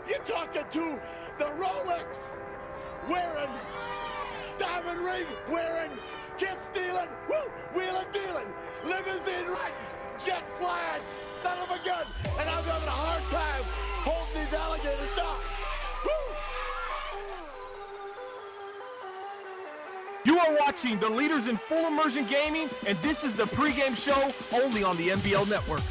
You're talking to the Rolex wearing, diamond ring wearing, kiss stealing, woo, wheeling dealing, limousine riding, jet flying, son of a gun, and I'm having a hard time holding these alligators down. Woo! You are watching the leaders in full immersion gaming, and this is the pregame show only on the NBL Network.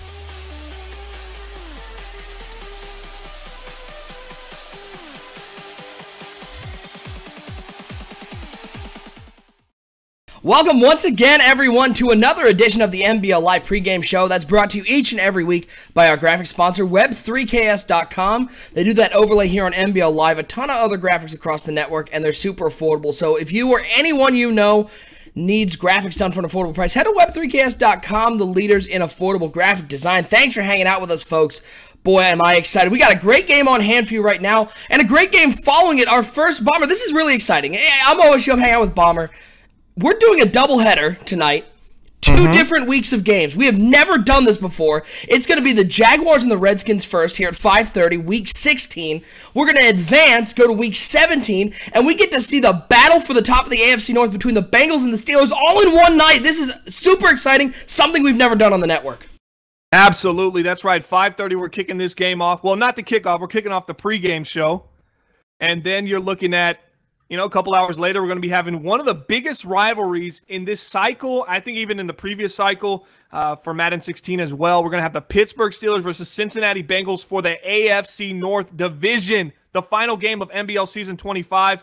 Welcome once again, everyone, to another edition of the NBL Live pregame show that's brought to you each and every week by our graphic sponsor, Web3ks.com. They do that overlay here on NBL Live, a ton of other graphics across the network, and they're super affordable. So if you or anyone you know needs graphics done for an affordable price, head to Web3ks.com, the leaders in affordable graphic design. Thanks for hanging out with us, folks. Boy, am I excited. We got a great game on hand for you right now, and a great game following it, our first Bomber. This is really exciting. I'm always hanging out with Bomber. We're doing a doubleheader tonight, two different weeks of games. We have never done this before. It's going to be the Jaguars and the Redskins first here at 5:30, week 16. We're going to advance, go to week 17, and we get to see the battle for the top of the AFC North between the Bengals and the Steelers all in one night. This is super exciting, something we've never done on the network. Absolutely, that's right. 5:30, we're kicking this game off. Well, not the kickoff. We're kicking off the pregame show. And then you're looking at, a couple hours later, we're going to be having one of the biggest rivalries in this cycle. I think even in the previous cycle for Madden 16 as well. We're going to have the Pittsburgh Steelers versus Cincinnati Bengals for the AFC North Division. The final game of NBL Season 25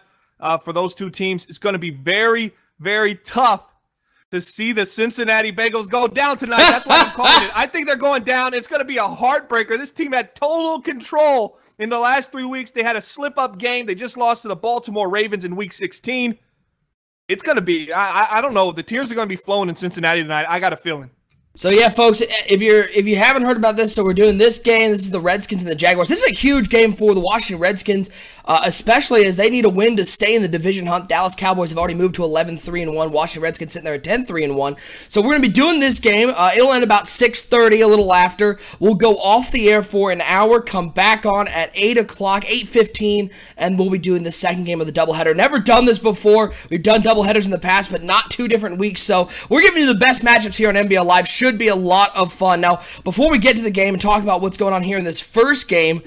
for those two teams. It's going to be very, very tough to see the Cincinnati Bengals go down tonight. That's why I'm calling it. I think they're going down. It's going to be a heartbreaker. This team had total control. In the last 3 weeks, they had a slip-up game. They just lost to the Baltimore Ravens in Week 16. It's going to be, I don't know, the tears are going to be flowing in Cincinnati tonight. I got a feeling. So yeah, folks, if you haven't heard about this, so we're doing this game. This is the Redskins and the Jaguars. This is a huge game for the Washington Redskins, especially as they need a win to stay in the division hunt. Dallas Cowboys have already moved to 11-3-1. Washington Redskins sitting there at 10-3-1. So we're going to be doing this game. It'll end about 6:30, a little after. We'll go off the air for an hour, come back on at 8 o'clock, 8:15, and we'll be doing the second game of the doubleheader. Never done this before. We've done doubleheaders in the past, but not two different weeks. So we're giving you the best matchups here on NBL Live. Should be a lot of fun. Now, before we get to the game and talk about what's going on here in this first game,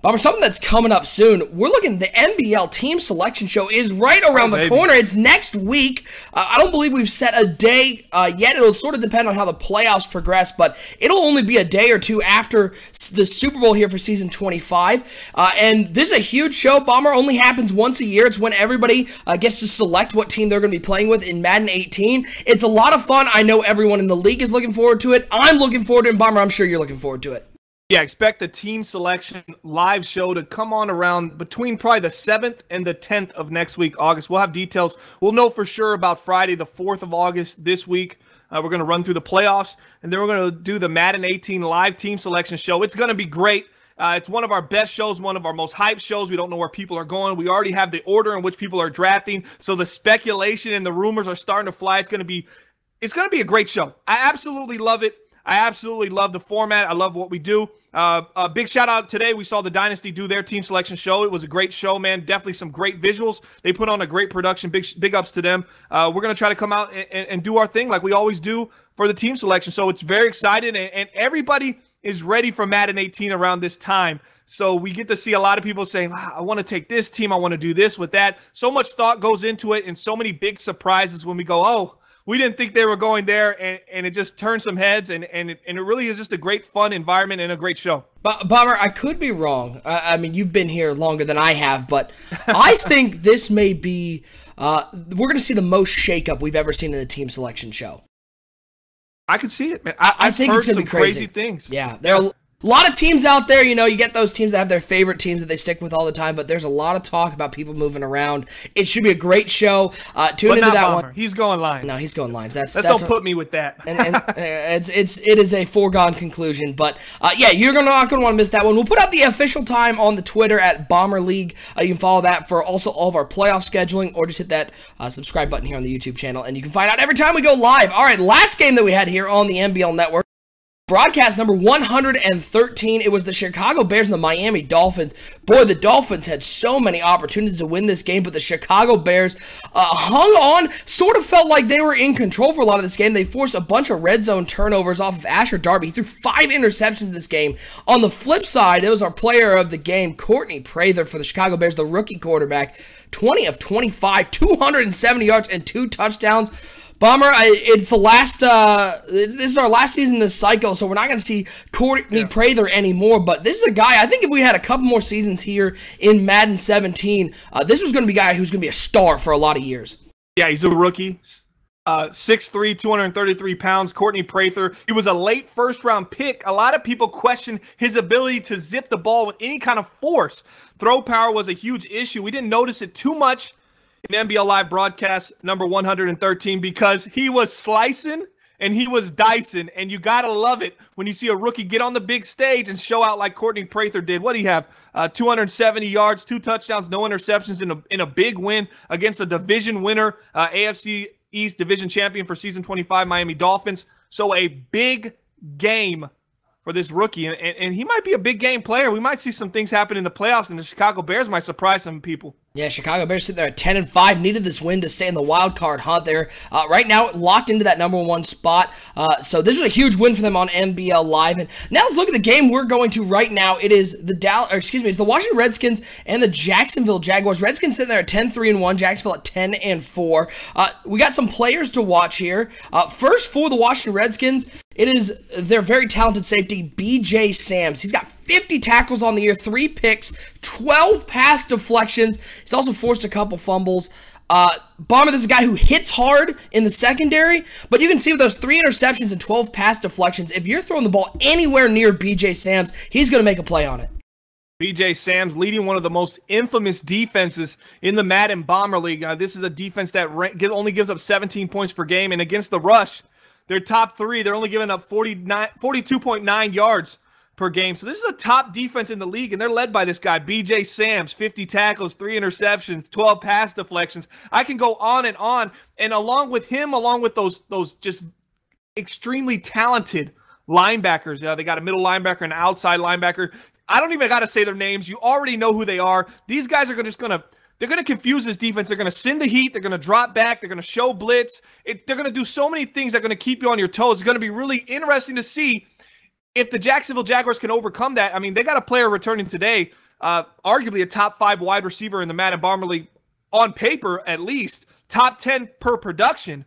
Bomber, something that's coming up soon. We're looking, the NBL team selection show is right around the corner. It's next week. I don't believe we've set a day yet. It'll sort of depend on how the playoffs progress, but it'll only be a day or two after the Super Bowl here for season 25. And this is a huge show. Bomber only happens once a year. It's when everybody gets to select what team they're going to be playing with in Madden 18. It's a lot of fun. I know everyone in the league is looking forward to it. I'm looking forward to it, and Bomber, I'm sure you're looking forward to it. Yeah, expect the team selection live show to come on around between probably the 7th and the 10th of next week, August. We'll have details. We'll know for sure about Friday, the 4th of August this week. We're going to run through the playoffs, and then we're going to do the Madden 18 live team selection show. It's going to be great. It's one of our best shows, one of our most hyped shows. We don't know where people are going. We already have the order in which people are drafting, so the speculation and the rumors are starting to fly. It's going to be a great show. I absolutely love it. I absolutely love the format. I love what we do. A big shout out today. We saw the Dynasty do their team selection show. It was a great show, man. Definitely some great visuals. They put on a great production. Big ups to them. We're going to try to come out and do our thing like we always do for the team selection. So it's very exciting, and everybody is ready for Madden 18 around this time. So we get to see a lot of people saying, I want to take this team. I want to do this with that. So much thought goes into it, and so many big surprises when we go, oh, we didn't think they were going there, and it just turned some heads, and it really is just a great, fun environment and a great show. Bomber, I could be wrong. I mean, you've been here longer than I have, but I think this may be, we're going to see the most shakeup we've ever seen in the team selection show. I could see it, man. I think it's going to be crazy things. Yeah, there are a lot of teams out there, you get those teams that have their favorite teams that they stick with all the time, but there's a lot of talk about people moving around. It should be a great show. Tune into that one. He's going lines. No, he's going lines. Don't put me with that. and it is a foregone conclusion. But yeah, you're not going to want to miss that one. We'll put out the official time on the Twitter at Bomber League. You can follow that for also all of our playoff scheduling, or just hit that subscribe button here on the YouTube channel, and you can find out every time we go live. All right, last game that we had here on the NBL Network. Broadcast number 113, it was the Chicago Bears and the Miami Dolphins. Boy, the Dolphins had so many opportunities to win this game, but the Chicago Bears hung on, sort of felt like they were in control for a lot of this game. They forced a bunch of red zone turnovers off of Asher Darby. He threw 5 interceptions in this game. On the flip side, it was our player of the game, Courtney Prather for the Chicago Bears, the rookie quarterback. 20 of 25, 270 yards and 2 touchdowns. Bomber, it's the last, this is our last season this cycle, so we're not going to see Courtney Prather anymore, but this is a guy, I think if we had a couple more seasons here in Madden 17, this was going to be a guy who's going to be a star for a lot of years. Yeah, he's a rookie, 6'3", 233 pounds, Courtney Prather. He was a late first-round pick. A lot of people question his ability to zip the ball with any kind of force. Throw power was a huge issue. We didn't notice it too much in NBL Live broadcast number 113 because he was slicing and he was dicing, and you gotta love it when you see a rookie get on the big stage and show out like Courtney Prather did. What do you have? 270 yards, 2 touchdowns, no interceptions in a big win against a division winner, AFC East division champion for season 25 Miami Dolphins. So a big game for this rookie, and he might be a big game player. We might see some things happen in the playoffs, and the Chicago Bears might surprise some people. Yeah, Chicago Bears sitting there at 10-5, needed this win to stay in the wild card hunt there. Right now, locked into that number 1 spot. So this was a huge win for them on NBL Live. And now let's look at the game we're going to right now. It is it's the Washington Redskins and the Jacksonville Jaguars. Redskins sitting there at 10-3-1, Jacksonville at 10-4. We got some players to watch here. First for the Washington Redskins, it is their very talented safety, B.J. Sams. He's got 50 tackles on the year, 3 picks, 12 pass deflections. He's also forced a couple fumbles. Bomber, this is a guy who hits hard in the secondary, but you can see with those 3 interceptions and 12 pass deflections, if you're throwing the ball anywhere near B.J. Sams, he's going to make a play on it. B.J. Sams leading one of the most infamous defenses in the Madden Bomber League. This is a defense that only gives up 17 points per game, and against the rush, they're top 3. They're only giving up 42.9 yards per game. So this is a top defense in the league, and they're led by this guy, B.J. Sams, 50 tackles, 3 interceptions, 12 pass deflections. I can go on, and along with him, along with those just extremely talented linebackers, they got a middle linebacker and an outside linebacker. I don't even got to say their names. You already know who they are. These guys are they're going to confuse this defense. They're going to send the heat. They're going to drop back. They're going to show blitz. They're going to do so many things that are going to keep you on your toes. It's going to be really interesting to see if the Jacksonville Jaguars can overcome that. I mean, they got a player returning today, arguably a top 5 wide receiver in the Madden Bomber League, on paper at least, top 10 per production.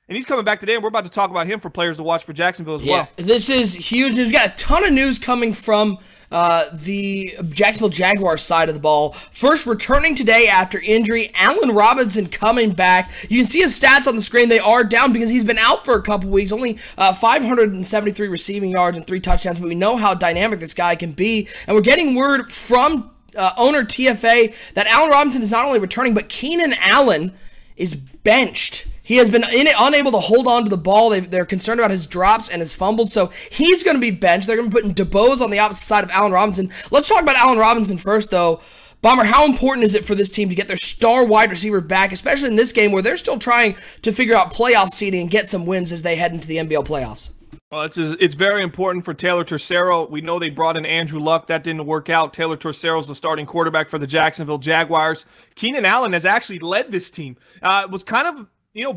And he's coming back today, and we're about to talk about him for players to watch for Jacksonville as well. This is huge news. We've got a ton of news coming from the Jacksonville Jaguars side of the ball. First, returning today after injury, Allen Robinson coming back. You can see his stats on the screen. They are down because he's been out for a couple weeks. Only 573 receiving yards and 3 touchdowns, but we know how dynamic this guy can be. And we're getting word from owner TFA that Allen Robinson is not only returning, but Keenan Allen is benched. He has been unable to hold on to the ball. They're concerned about his drops and his fumbles, so he's going to be benched. They're going to be putting DeBose on the opposite side of Allen Robinson. Let's talk about Allen Robinson first, though. Bomber, how important is it for this team to get their star wide receiver back, especially in this game where they're still trying to figure out playoff seeding and get some wins as they head into the NBL playoffs? Well, it's very important for Taylor Tercero. We know they brought in Andrew Luck. That didn't work out. Taylor Tercero's the starting quarterback for the Jacksonville Jaguars. Keenan Allen has actually led this team. It was kind of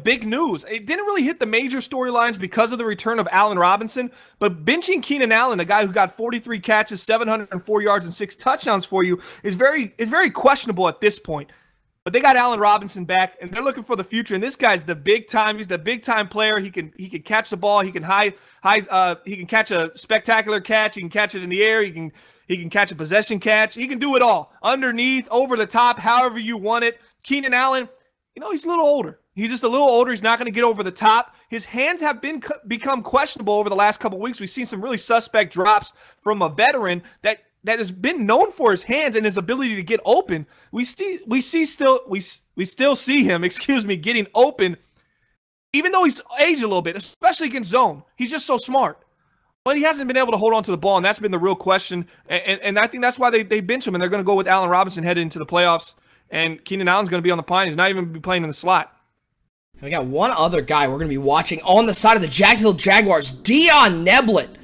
big news. It didn't really hit the major storylines because of the return of Allen Robinson, but benching Keenan Allen, a guy who got 43 catches, 704 yards, and 6 touchdowns for you, is very questionable at this point. But they got Allen Robinson back, and they're looking for the future. And this guy's the big time. He's the big time player. He can catch the ball. He can he can catch a spectacular catch. He can catch it in the air. He can catch a possession catch. He can do it all. Underneath, over the top, however you want it. Keenan Allen, he's a little older. He's just a little older. He's not going to get over the top. His hands have become questionable over the last couple of weeks. We've seen some really suspect drops from a veteran that has been known for his hands and his ability to get open. We still see him, getting open, even though he's aged a little bit, especially against zone. He's just so smart. But he hasn't been able to hold on to the ball, and that's been the real question. And I think that's why they bench him, and they're going to go with Allen Robinson headed into the playoffs. And Keenan Allen's going to be on the pine. He's not even going to be playing in the slot. We got one other guy we're going to be watching on the side of the Jacksonville Jaguars, Dion Neblett.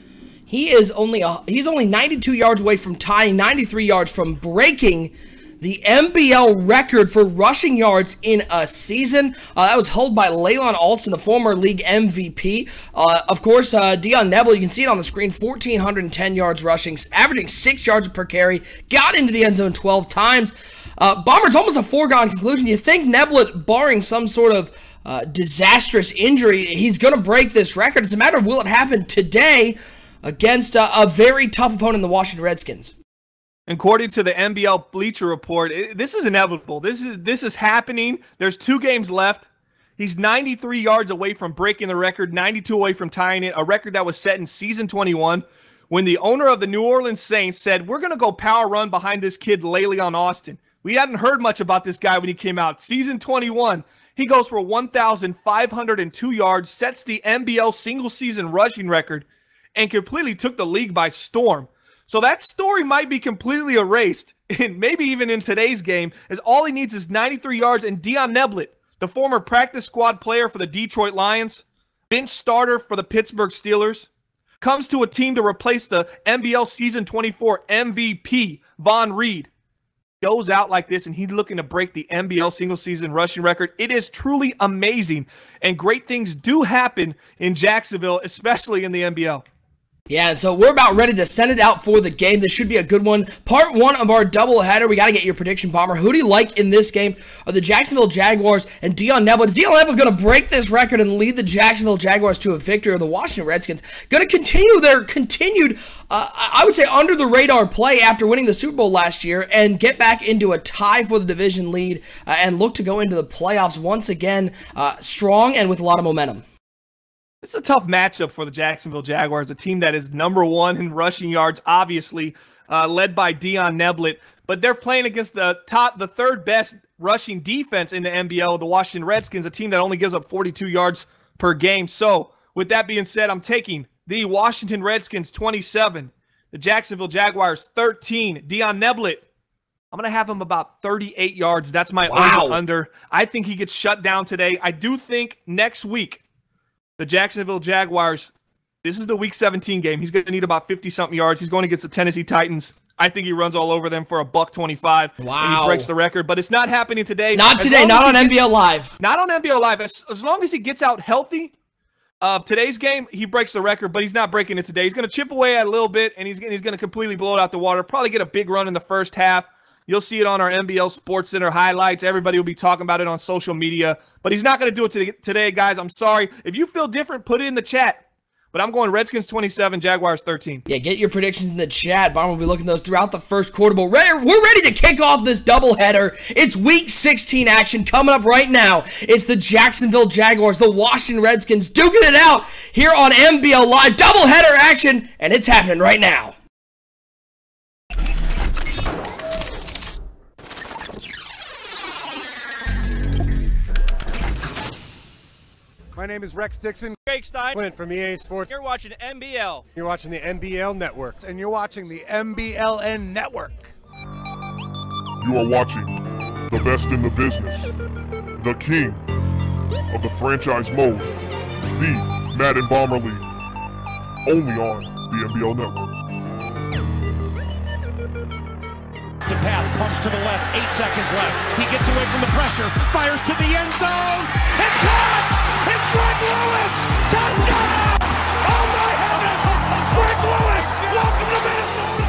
He's only 92 yards away from tying, 93 yards from breaking the NBL record for rushing yards in a season. That was held by Leylon Alston, the former league MVP. Of course, Dion Nebel, you can see it on the screen, 1,410 yards rushing, averaging 6 yards per carry, got into the end zone 12 times. Bomber, it's almost a foregone conclusion. You think Neblett, barring some sort of disastrous injury, he's going to break this record. It's a matter of will it happen today against a very tough opponent in the Washington Redskins. According to the NBL Bleacher Report, this is inevitable. This is happening. There's 2 games left. He's 93 yards away from breaking the record, 92 away from tying it, a record that was set in season 21 when the owner of the New Orleans Saints said, we're going to go power run behind this kid, Leylon Alston. We hadn't heard much about this guy when he came out. Season 21, he goes for 1,502 yards, sets the NBL single-season rushing record, and completely took the league by storm. So that story might be completely erased, and maybe even in today's game, as all he needs is 93 yards, and Dion Neblett, the former practice squad player for the Detroit Lions, bench starter for the Pittsburgh Steelers, comes to a team to replace the NBL Season 24 MVP, Von Reed. Goes out like this, and he's looking to break the NBL single-season rushing record. It is truly amazing, and great things do happen in Jacksonville, especially in the NBL. Yeah, and so we're about ready to send it out for the game. This should be a good one. Part 1 of our doubleheader. We got to get your prediction, Bomber. Who do you like in this game? Are the Jacksonville Jaguars and Dion Nebel? Is Dion Nebel going to break this record and lead the Jacksonville Jaguars to a victory? Or the Washington Redskins going to continue their continued, I would say, under-the-radar play after winning the Super Bowl last year and get back into a tie for the division lead and look to go into the playoffs once again strong and with a lot of momentum? It's a tough matchup for the Jacksonville Jaguars, a team that is #1 in rushing yards, obviously, led by Dion Neblett. But they're playing against the third best rushing defense in the NBL, the Washington Redskins, a team that only gives up 42 yards per game. So, with that being said, I'm taking the Washington Redskins 27, the Jacksonville Jaguars 13. Dion Neblett, I'm going to have him about 38 yards. That's my over-under. I think he gets shut down today. I do think next week, the Jacksonville Jaguars, this is the Week 17 game. He's going to need about 50-something yards. He's going against the Tennessee Titans. I think he runs all over them for $125. Wow. And he breaks the record. But it's not happening today. Not today. Not on NBL Live. Not on NBL Live. As long as he gets out healthy, today's game, he breaks the record. But he's not breaking it today. He's going to chip away at a little bit, and he's going to completely blow it out the water. Probably get a big run in the first half. You'll see it on our NBL Sports Center highlights. Everybody will be talking about it on social media. But he's not going to do it today, guys. I'm sorry. If you feel different, put it in the chat. But I'm going Redskins 27, Jaguars 13. Yeah, get your predictions in the chat. Bomber will be looking at those throughout the first quarter. But we're ready to kick off this doubleheader. It's Week 16 action coming up right now. It's the Jacksonville Jaguars, the Washington Redskins duking it out here on NBL Live. Doubleheader action, and it's happening right now. My name is Rex Dixon. Craig Stein. Clint from EA Sports. You're watching NBL. You're watching the NBL Network. And you're watching the MBLN Network. You are watching the best in the business, the king of the franchise mode, the Madden Bomber League, only on the NBL Network. The pass, pumps to the left, 8 seconds left. He gets away from the pressure, fires to the end zone. It's caught! It's Greg Lewis! Touchdown! Oh my heavens! Greg Lewis! Welcome to Minnesota!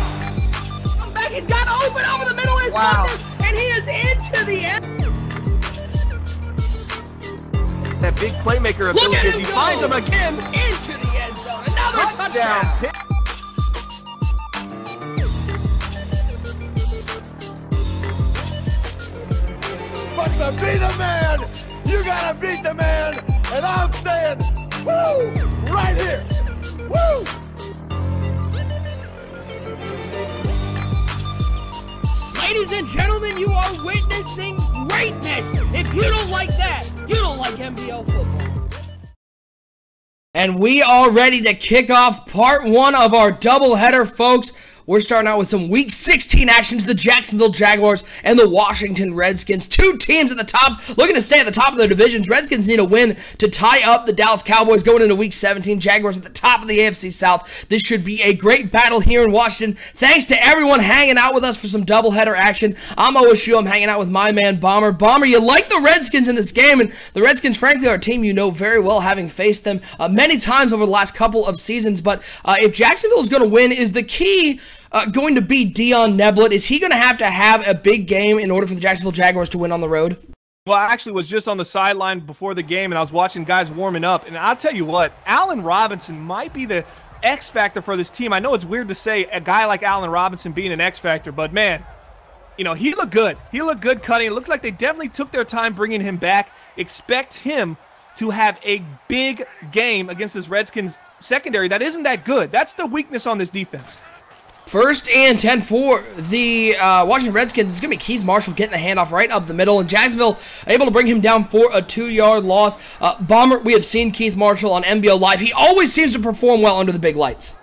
Back, he's got open over the middle of his goodness, and he is into the end. That big playmaker Look at him he go! finds him again. Into the end zone. Another touchdown. But to be the man, you gotta beat the man. And I'm saying, woo, right here. Woo! Ladies and gentlemen, you are witnessing greatness. If you don't like that, you don't like NBL football. And we are ready to kick off part 1 of our doubleheader, folks. We're starting out with some Week 16 actions. The Jacksonville Jaguars and the Washington Redskins. Two teams at the top looking to stay at the top of their divisions. Redskins need a win to tie up the Dallas Cowboys going into Week 17. Jaguars at the top of the AFC South. This should be a great battle here in Washington. Thanks to everyone hanging out with us for some doubleheader action. I'm OSU. I'm hanging out with my man Bomber. Bomber, you like the Redskins in this game, and the Redskins, frankly, are a team you know very well, having faced them many times over the last couple of seasons. But if Jacksonville is going to win, is the key going to be Dion Neblett? Is he going to have a big game in order for the Jacksonville Jaguars to win on the road? Well, I actually was just on the sideline before the game, and I was watching guys warming up. And I'll tell you what, Allen Robinson might be the X factor for this team. I know it's weird to say a guy like Allen Robinson being an X factor, but man, you know, he looked good. He looked good cutting. It looked like they definitely took their time bringing him back. Expect him to have a big game against this Redskins secondary that isn't that good. That's the weakness on this defense. 1st and 10 for the Washington Redskins. It's going to be Keith Marshall getting the handoff right up the middle, and Jacksonville able to bring him down for a 2-yard loss. Bomber, we have seen Keith Marshall on NBL Live. He always seems to perform well under the big lights.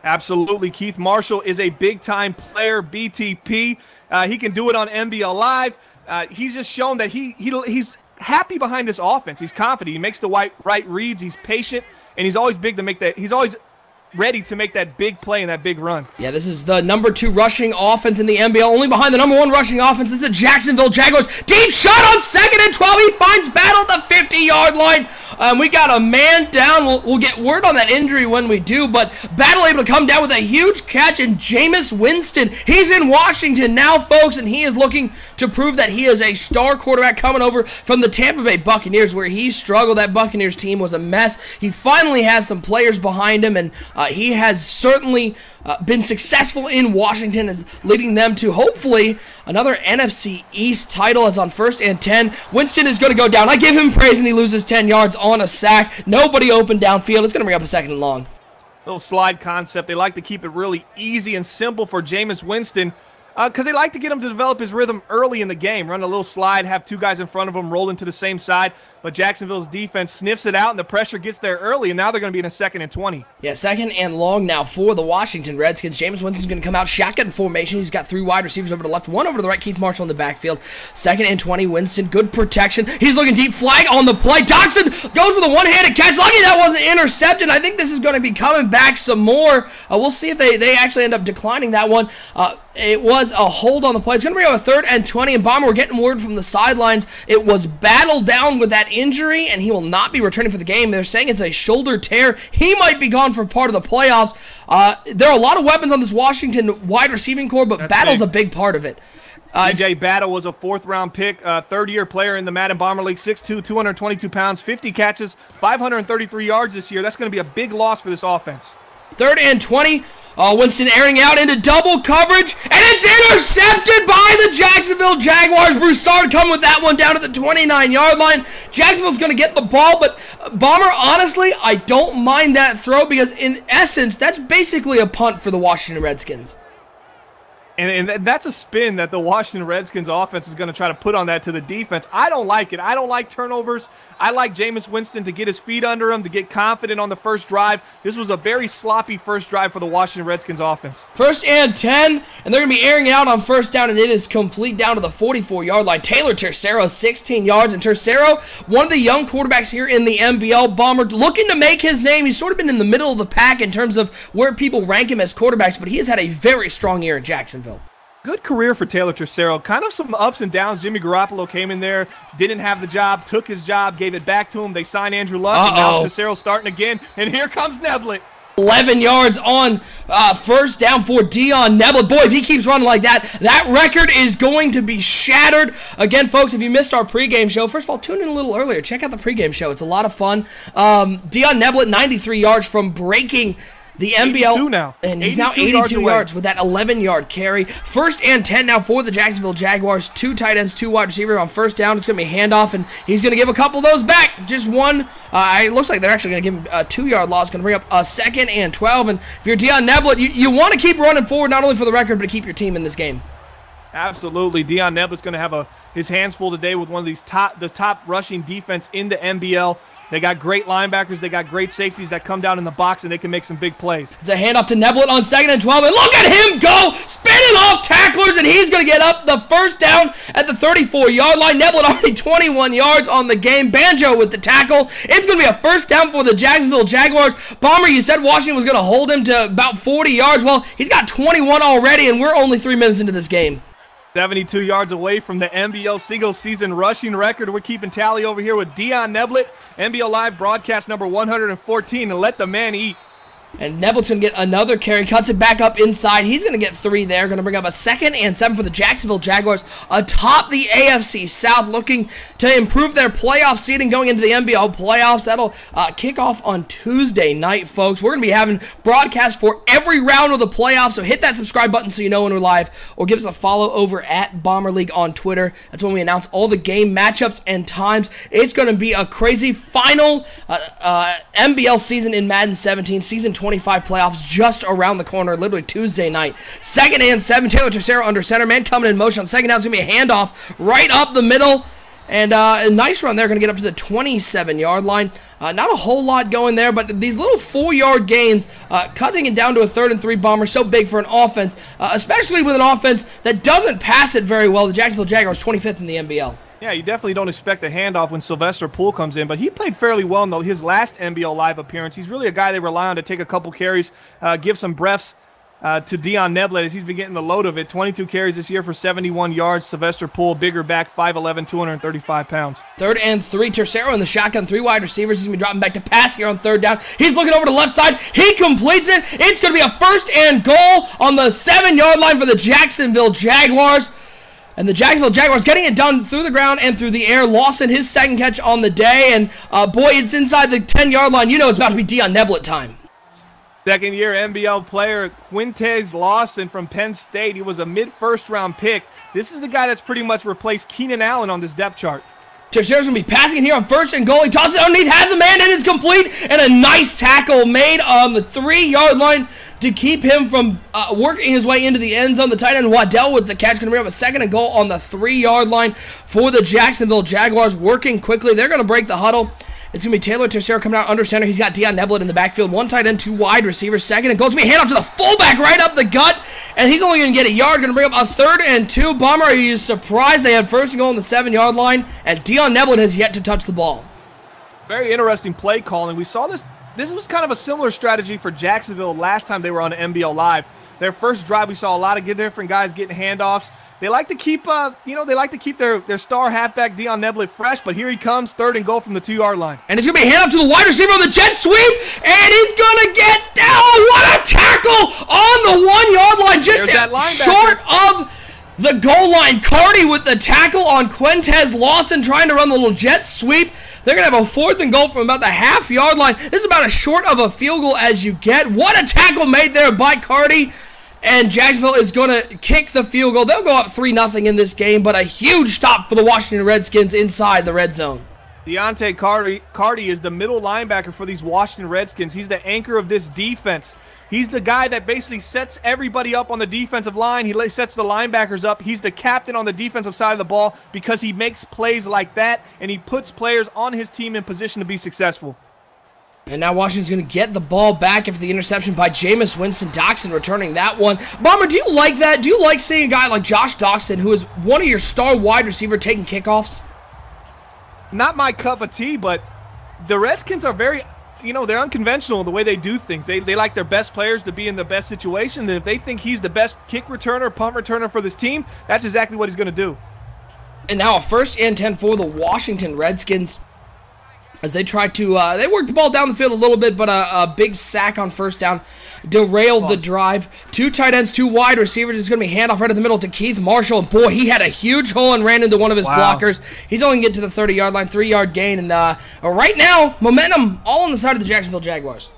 Absolutely. Keith Marshall is a big-time player, BTP. He can do it on NBL Live. He's just shown that he's happy behind this offense. He's confident. He makes the right reads. He's patient, and he's always big to make that. He's always ready to make that big play and that big run. Yeah, this is the number 2 rushing offense in the NBL, only behind the number 1 rushing offense. This is the Jacksonville Jaguars. Deep shot on 2nd and 12. He finds Battle at the 50-yard line. We got a man down. We'll get word on that injury when we do, but Battle able to come down with a huge catch, and Jameis Winston, he's in Washington now, folks, and he is looking to prove that he is a star quarterback coming over from the Tampa Bay Buccaneers, where he struggled. That Buccaneers team was a mess. He finally has some players behind him, and he has certainly been successful in Washington, as leading them to hopefully another NFC East title. As on 1st and 10, Winston is going to go down. I give him praise, and he loses 10 yards on a sack. Nobody open downfield. It's going to bring up a 2nd and long. Little slide concept. They like to keep it really easy and simple for Jameis Winston, because they like to get him to develop his rhythm early in the game. Run a little slide, have 2 guys in front of him, roll into the same side. But Jacksonville's defense sniffs it out, and the pressure gets there early, and now they're going to be in a 2nd and 20. Yeah, 2nd and long now for the Washington Redskins. Jameis Winston's going to come out shotgun formation. He's got 3 wide receivers over to the left, 1 over to the right. Keith Marshall in the backfield. 2nd and 20, Winston, good protection. He's looking deep, flag on the play. Doxson goes with a one-handed catch. Lucky that wasn't intercepted. I think this is going to be coming back some more. We'll see if they actually end up declining that one. It was a hold on the play. It's going to bring up a 3rd and 20, and Bomber, we're getting word from the sidelines. It was battled down with that injury, and he will not be returning for the game. They're saying it's a shoulder tear. He might be gone for part of the playoffs. There are a lot of weapons on this Washington wide receiving core, but Battle's a big part of it. DJ Battle was a 4th-round pick, 3rd-year player in the Madden Bomber League, 6'2", 222 pounds, 50 catches, 533 yards this year. That's going to be a big loss for this offense. 3rd and 20. Winston airing out into double coverage, and it's intercepted by the Jacksonville Jaguars. Broussard coming with that one down at the 29-yard line. Jacksonville's going to get the ball, but Bomber, honestly, I don't mind that throw, because in essence, that's basically a punt for the Washington Redskins. And that's a spin that the Washington Redskins offense is going to try to put on that to the defense. I don't like it. I don't like turnovers. I like Jameis Winston to get his feet under him, to get confident on the first drive. This was a very sloppy first drive for the Washington Redskins offense. 1st and 10, and they're going to be airing it out on 1st down, and it is complete down to the 44-yard line. Taylor Tercero, 16 yards, and Tercero, one of the young quarterbacks here in the NBL. Bomber looking to make his name. He's sort of been in the middle of the pack in terms of where people rank him as quarterbacks, but he has had a very strong year in Jacksonville. Good career for Taylor Tercero. Kind of some ups and downs. Jimmy Garoppolo came in there, didn't have the job, took his job, gave it back to him. They signed Andrew Luck, and now Tercero's starting again, and here comes Neblett. 11 yards on 1st down for Dion Neblett. Boy, if he keeps running like that, that record is going to be shattered. Again, folks, if you missed our pregame show, first of all, tune in a little earlier. Check out the pregame show. It's a lot of fun. Dion Neblett, 93 yards from breaking the NBL, now. And he's now 82 yards with that 11-yard carry. 1st and 10 now for the Jacksonville Jaguars. 2 tight ends, 2 wide receivers on 1st down. It's going to be a handoff, and he's going to give a couple of those back. Just one. It looks like they're actually going to give him a 2-yard loss. Going to bring up a 2nd and 12. And if you're Dion Neblett, you want to keep running forward, not only for the record, but to keep your team in this game. Absolutely. Dion Neblett's going to have his hands full today with one of these the top rushing defense in the NBL. They got great linebackers. They got great safeties that come down in the box, and they can make some big plays. It's a handoff to Neblett on 2nd and 12, and look at him go, spinning off tacklers, and he's going to get up the first down at the 34-yard line. Neblett already 21 yards on the game. Banjo with the tackle. It's going to be a first down for the Jacksonville Jaguars. Bomber, you said Washington was going to hold him to about 40 yards. Well, he's got 21 already, and we're only 3 minutes into this game. 72 yards away from the NBL single-season rushing record. We're keeping tally over here with Dion Neblett, NBL Live broadcast number 114, and let the man eat. And Neblett's going to get another carry, cuts it back up inside. He's going to get 3 there. Going to bring up a 2nd and 7 for the Jacksonville Jaguars atop the AFC South, looking to improve their playoff seeding going into the NBL playoffs. That'll kick off on Tuesday night, folks. We're going to be having broadcasts for every round of the playoffs, so hit that subscribe button so you know when we're live, or give us a follow over at Bomber League on Twitter. That's when we announce all the game matchups and times. It's going to be a crazy final NBL season in Madden 17, season 25 playoffs just around the corner, literally Tuesday night. 2nd and 7, Taylor Tercero under center, man coming in motion on 2nd down. It's going to be a handoff right up the middle, and a nice run there, going to get up to the 27-yard line. Not a whole lot going there, but these little 4-yard gains, cutting it down to a 3rd and 3 bomber, so big for an offense, especially with an offense that doesn't pass it very well. The Jacksonville Jaguars 25th in the NBL. Yeah, you definitely don't expect a handoff when Sylvester Poole comes in, but he played fairly well in his last NBL Live appearance. He's really a guy they rely on to take a couple carries, give some breaths to Dion Neblett as he's been getting the load of it. 22 carries this year for 71 yards. Sylvester Poole, bigger back, 5'11", 235 pounds. 3rd and 3, Tercero in the shotgun, 3 wide receivers. He's going to be dropping back to pass here on 3rd down. He's looking over to the left side. He completes it. It's going to be a 1st and goal on the 7-yard line for the Jacksonville Jaguars. And the Jacksonville Jaguars getting it done through the ground and through the air. Lawson, his 2nd catch on the day. And, boy, it's inside the 10-yard line. You know it's about to be Dion Neblett time. 2nd-year NBL player Quintez Lawson from Penn State. He was a mid-first-round pick. This is the guy that's pretty much replaced Keenan Allen on this depth chart. Tercero's going to be passing here on 1st and goal. He tosses it underneath, has a man, and it's complete. And a nice tackle made on the 3-yard line to keep him from working his way into the end zone. The tight end Waddell with the catch. Going to bring up a 2nd and goal on the 3-yard line for the Jacksonville Jaguars. Working quickly. They're going to break the huddle. It's going to be Taylor Tercero coming out under center. He's got Dion Neblett in the backfield. 1 tight end, 2 wide receivers. 2nd and goal. It's going to be a handoff to the fullback right up the gut. And he's only going to get a yard. Going to bring up a 3rd and 2. Bomber, are you surprised they had 1st and goal on the 7-yard line? And Dion Neblett has yet to touch the ball. Very interesting play calling. We saw this. This was kind of a similar strategy for Jacksonville last time they were on NBL Live. Their first drive, we saw a lot of different guys getting handoffs. They like to keep, their star halfback Dion Neblett fresh, but here he comes, 3rd and goal from the 2-yard line. And it's going to be a handoff to the wide receiver on the jet sweep, and he's going to get down. What a tackle on the 1-yard line, just short of the goal line. Cardi with the tackle on Quintez Lawson trying to run the little jet sweep. They're going to have a 4th and goal from about the half-yard line. This is about as short of a field goal as you get. What a tackle made there by Cardi. And Jacksonville is going to kick the field goal. They'll go up 3-0 in this game, but a huge stop for the Washington Redskins inside the red zone. Deontay Cardi is the middle linebacker for these Washington Redskins. He's the anchor of this defense. He's the guy that basically sets everybody up on the defensive line. He sets the linebackers up. He's the captain on the defensive side of the ball because he makes plays like that, and he puts players on his team in position to be successful. And now Washington's going to get the ball back after the interception by Jameis Winston. Doxson returning that one. Bomber, do you like that? Do you like seeing a guy like Josh Doxson, who is one of your star wide receiver, taking kickoffs? Not my cup of tea, but the Redskins are very, they're unconventional in the way they do things. They like their best players to be in the best situation. And if they think he's the best kick returner, punt returner for this team, that's exactly what he's going to do. And now a 1st and 10 for the Washington Redskins, as they try to, they worked the ball down the field a little bit, but a big sack on 1st down derailed the drive. 2 tight ends, 2 wide receivers. It's going to be handoff right in the middle to Keith Marshall. And boy, he had a huge hole and ran into one of his blockers. He's only going to get to the 30-yard line, 3-yard gain. And right now, momentum all on the side of the Jacksonville Jaguars.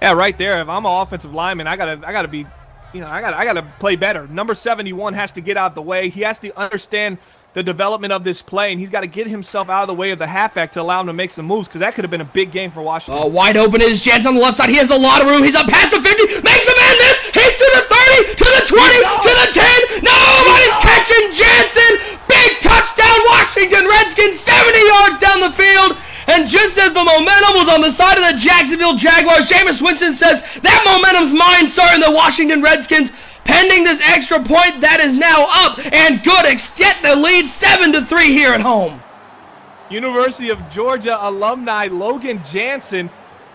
Yeah, right there. If I'm an offensive lineman, I gotta be, I gotta play better. Number 71 has to get out of the way. He has to understand the development of this play, and he's got to get himself out of the way of the halfback to allow him to make some moves, because that could have been a big game for Washington. Wide open is Jets on the left side. He has a lot of room. He's up past the 50, makes a man miss. He's to the 30, to the 20, to the 10. Nobody's catching Jansen. Big touchdown, Washington Redskins, 70 yards down the field. And just as the momentum was on the side of the Jacksonville Jaguars, Jameis Winston says, that momentum's mine, sir, and the Washington Redskins, pending this extra point that is now up and good, get the lead 7-3 here at home. University of Georgia alumni Logan Jansen.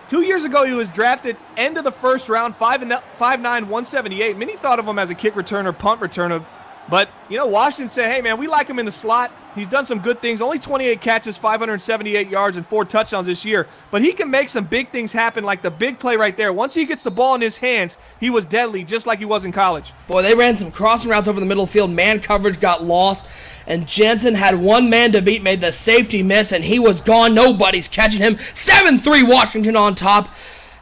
2 years ago, he was drafted end of the first round, 5'9", 178. Many thought of him as a kick returner, punt returner. But, you know, Washington said, hey, man, we like him in the slot. He's done some good things. Only 28 catches, 578 yards, and 4 touchdowns this year. But he can make some big things happen, like the big play right there. Once he gets the ball in his hands, he was deadly, just like he was in college. Boy, they ran some crossing routes over the middle of the field. Man coverage got lost. And Jensen had one man to beat, made the safety miss, and he was gone. Nobody's catching him. 7-3 Washington on top.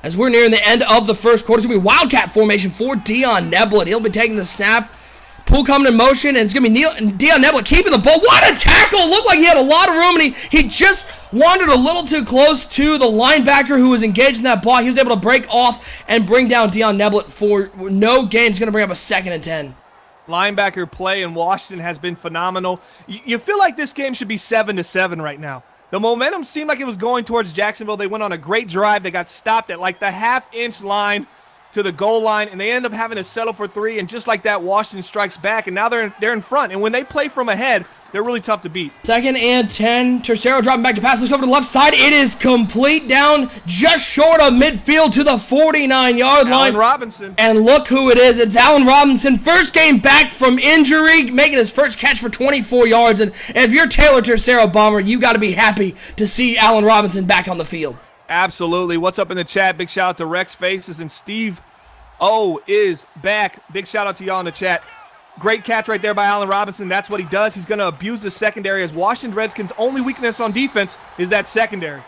As we're nearing the end of the first quarter, it's going to be Wildcat formation for Dion Neblett. He'll be taking the snap. Pool coming in motion, and it's going to be Dion Neblett keeping the ball. What a tackle! It looked like he had a lot of room, and he just wandered a little too close to the linebacker who was engaged in that block. He was able to break off and bring down Dion Neblett for no gain. It's going to bring up a 2nd and 10. Linebacker play in Washington has been phenomenal. You feel like this game should be 7-7 right now. The momentum seemed like it was going towards Jacksonville. They went on a great drive. They got stopped at like the half-inch line to the goal line, and they end up having to settle for 3, and just like that, Washington strikes back, and now they're in front. And when they play from ahead, they're really tough to beat. 2nd and 10. Tercero dropping back to pass. Looks over to the left side. It is complete down just short of midfield to the 49-yard line. Allen Robinson. And look who it is. It's Allen Robinson. First game back from injury, making his first catch for 24 yards. And if you're Taylor Tercero, Bomber, you got to be happy to see Allen Robinson back on the field. Absolutely. What's up in the chat? Big shout out to Rex Faces and Steve O is back. Big shout out to y'all in the chat. Great catch right there by Allen Robinson. That's what he does. He's going to abuse the secondary, as Washington Redskins' only weakness on defense is that secondary.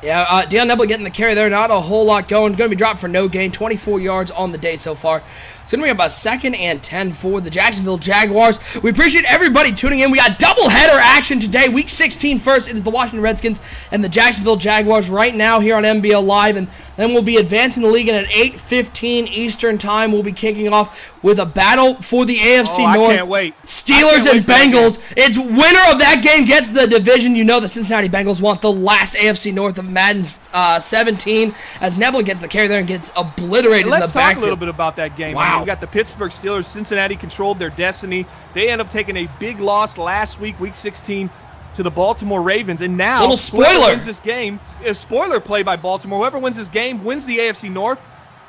Yeah, Dion Neblett getting the carry there. Not a whole lot going. Going to be dropped for no gain. 24 yards on the day so far. It's going to be about 2nd and 10 for the Jacksonville Jaguars. We appreciate everybody tuning in. We got doubleheader action today. Week 16 first. It is the Washington Redskins and the Jacksonville Jaguars right now here on NBL Live. And then we'll be advancing the league, and at 8:15 Eastern Time, we'll be kicking off with a battle for the AFC North. I can't wait. Steelers and Bengals. It's winner of that game gets the division. You know the Cincinnati Bengals want the last AFC North of Madden 17, as Neblett gets the carry there and gets obliterated in the backfield. Let's talk a little bit about that game. Wow. We got the Pittsburgh Steelers. Cincinnati controlled their destiny. They end up taking a big loss last week, Week 16, to the Baltimore Ravens. And now, little spoiler, whoever wins this game, a spoiler play by Baltimore. Whoever wins this game wins the AFC North.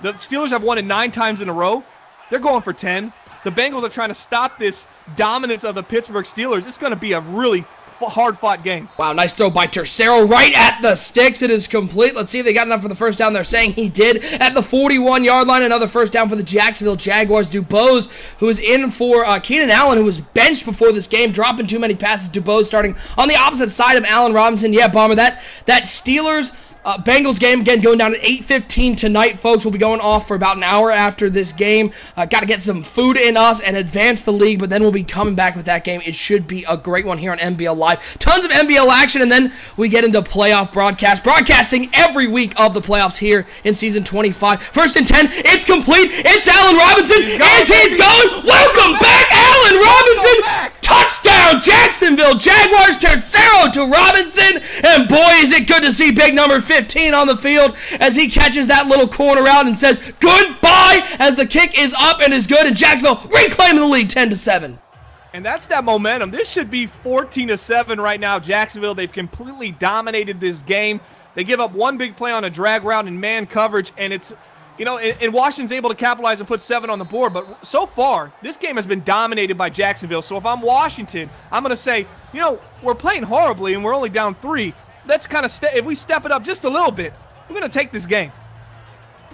The Steelers have won it 9 times in a row. They're going for 10. The Bengals are trying to stop this dominance of the Pittsburgh Steelers. It's going to be a really hard-fought game. Wow, nice throw by Tercero right at the sticks. It is complete. Let's see if they got enough for the first down. They're saying he did at the 41-yard line. Another first down for the Jacksonville Jaguars. Dubose, who is in for Keenan Allen, who was benched before this game, dropping too many passes. Dubose starting on the opposite side of Allen Robinson. Yeah, Bomber, that Steelers Bengals game, again, going down at 8:15 tonight, folks. We'll be going off for about an hour after this game. Got to get some food in us and advance the league, but then we'll be coming back with that game. It should be a great one here on NBL Live. Tons of NBL action, and then we get into playoff broadcasting every week of the playoffs here in Season 25. 1st and 10, it's complete. It's Allen Robinson. He's going. Welcome back, Allen Robinson. Touchdown, Jacksonville Jaguars. Tercero to Robinson, and boy, is it good to see big number 15 on the field as he catches that little corner out and says goodbye as the kick is up and is good, and Jacksonville reclaiming the lead 10-7. And that's that momentum. This should be 14-7 right now. Jacksonville, they've completely dominated this game. They give up one big play on a drag route in man coverage, and it's, you know, and Washington's able to capitalize and put 7 on the board. But so far, this game has been dominated by Jacksonville. So if I'm Washington, I'm going to say, you know, we're playing horribly and we're only down 3. Let's kind of if we step it up just a little bit, we're going to take this game.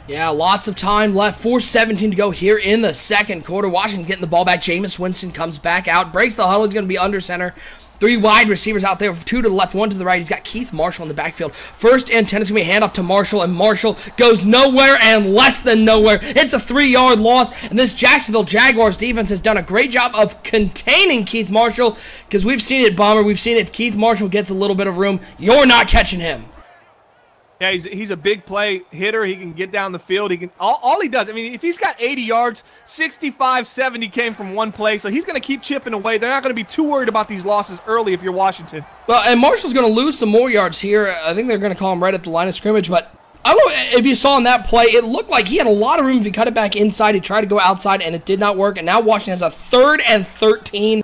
Yeah, lots of time left. 4:17 to go here in the second quarter. Washington getting the ball back. Jameis Winston comes back out, breaks the huddle. He's going to be under center. 3 wide receivers out there, 2 to the left, 1 to the right. He's got Keith Marshall in the backfield. 1st and 10 is going to be a handoff to Marshall, and Marshall goes nowhere and less than nowhere. It's a 3-yard loss, and this Jacksonville Jaguars defense has done a great job of containing Keith Marshall, because we've seen it, Bomber. We've seen it. If Keith Marshall gets a little bit of room, you're not catching him. Yeah, he's a big play hitter. He can get down the field. He can all he does. I mean, if he's got 80 yards, 65, 70 came from one play, so he's going to keep chipping away. They're not going to be too worried about these losses early if you're Washington. Well, and Marshall's going to lose some more yards here. I think they're going to call him right at the line of scrimmage, but I don't know if you saw in that play, it looked like he had a lot of room if he cut it back inside. He tried to go outside, and it did not work, and now Washington has a 3rd and 13.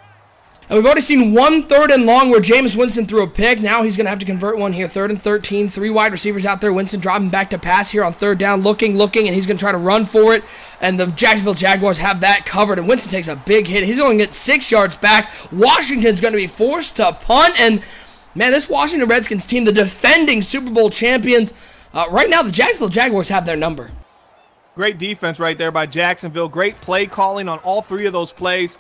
And we've already seen 1 3rd and long where Jameis Winston threw a pick. Now he's going to have to convert one here. 3rd and 13. 3 wide receivers out there. Winston dropping back to pass here on 3rd down. Looking, and he's going to try to run for it. And the Jacksonville Jaguars have that covered. And Winston takes a big hit. He's only going to get 6 yards back. Washington's going to be forced to punt. And, man, this Washington Redskins team, the defending Super Bowl champions, right now the Jacksonville Jaguars have their number. Great defense right there by Jacksonville. Great play calling on all 3 of those plays.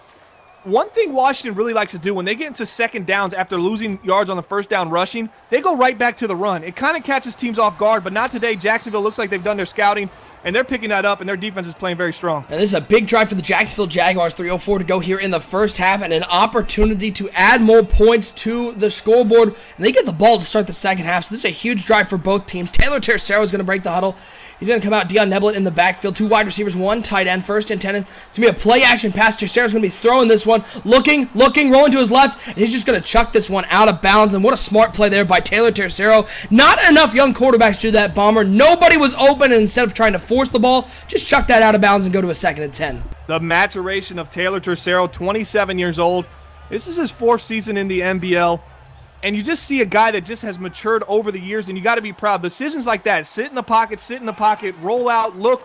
One thing Washington really likes to do when they get into second downs after losing yards on the first down rushing, they go right back to the run. It kind of catches teams off guard, but not today. Jacksonville looks like they've done their scouting, and they're picking that up, and their defense is playing very strong. And this is a big drive for the Jacksonville Jaguars. 3:04 to go here in the first half, and an opportunity to add more points to the scoreboard. And they get the ball to start the second half, so this is a huge drive for both teams. Taylor Tercero is going to break the huddle. He's going to come out, Dion Neblett in the backfield. 2 wide receivers, 1 tight end. 1st and 10. It's going to be a play-action pass. Tercero's going to be throwing this one. Looking, rolling to his left. And he's just going to chuck this one out of bounds. And what a smart play there by Taylor Tercero. Not enough young quarterbacks do that, Bomber. Nobody was open, and instead of trying to force the ball, just chuck that out of bounds and go to a 2nd and 10. The maturation of Taylor Tercero, 27 years old. This is his 4th season in the NBL. And you just see a guy that just has matured over the years, and you got to be proud. Decisions like that, sit in the pocket, roll out, look,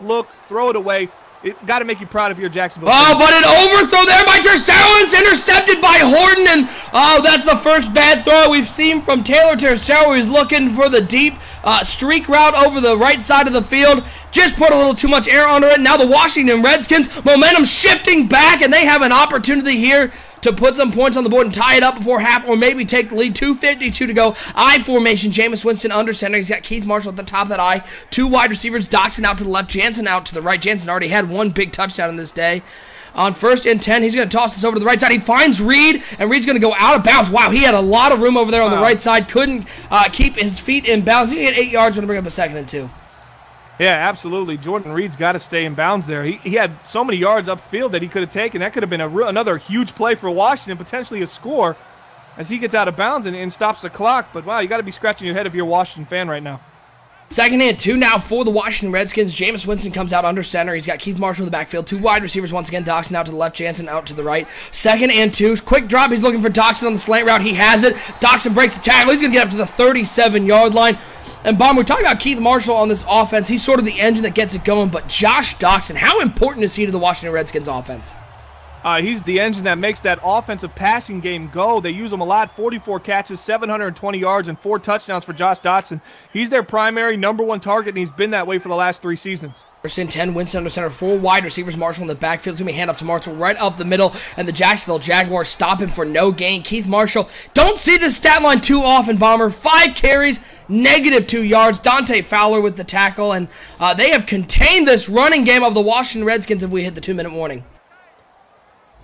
throw it away. It got to make you proud of your Jacksonville. Oh, but an overthrow there by Tercero. It's intercepted by Horton, and that's the first bad throw we've seen from Taylor Tercero. He's looking for the deep streak route over the right side of the field. Just put a little too much air under it. Now the Washington Redskins, momentum shifting back, and they have an opportunity here to put some points on the board and tie it up before half, or maybe take the lead. 2:52 to go. I formation. Jameis Winston under center. He's got Keith Marshall at the top of that I. 2 wide receivers. Doxson out to the left. Jansen out to the right. Jansen already had 1 big touchdown in this day. On 1st and 10, he's going to toss this over to the right side. He finds Reed, and Reed's going to go out of bounds. Wow, he had a lot of room over there on the right side. Couldn't keep his feet in bounds. He had 8 yards. Going to bring up a 2nd and 2. Yeah, absolutely. Jordan Reed's got to stay in bounds there. He had so many yards upfield that he could have taken. That could have been another huge play for Washington, potentially a score, as he gets out of bounds and stops the clock. But, wow, you got to be scratching your head if you're a Washington fan right now. 2nd and 2 now for the Washington Redskins. Jameis Winston comes out under center. He's got Keith Marshall in the backfield. 2 wide receivers once again. Doxson out to the left. Jansen out to the right. 2nd and 2. Quick drop. He's looking for Doxson on the slant route. He has it. Doxson breaks the tackle. He's going to get up to the 37-yard line. And, Bomb, we're talking about Keith Marshall on this offense. He's sort of the engine that gets it going. But Josh Doxson, how important is he to the Washington Redskins offense? He's the engine that makes that offensive passing game go. They use him a lot. 44 catches, 720 yards, and 4 touchdowns for Josh Doxson. He's their primary #1 target, and he's been that way for the last 3 seasons. 1st and 10, Winston under center, 4 wide receivers. Marshall in the backfield. It's going to be handoff to Marshall right up the middle, and the Jacksonville Jaguars stop him for no gain. Keith Marshall, don't see this stat line too often, Bomber. 5 carries, -2 yards. Dante Fowler with the tackle, and they have contained this running game of the Washington Redskins if we hit the 2-minute warning.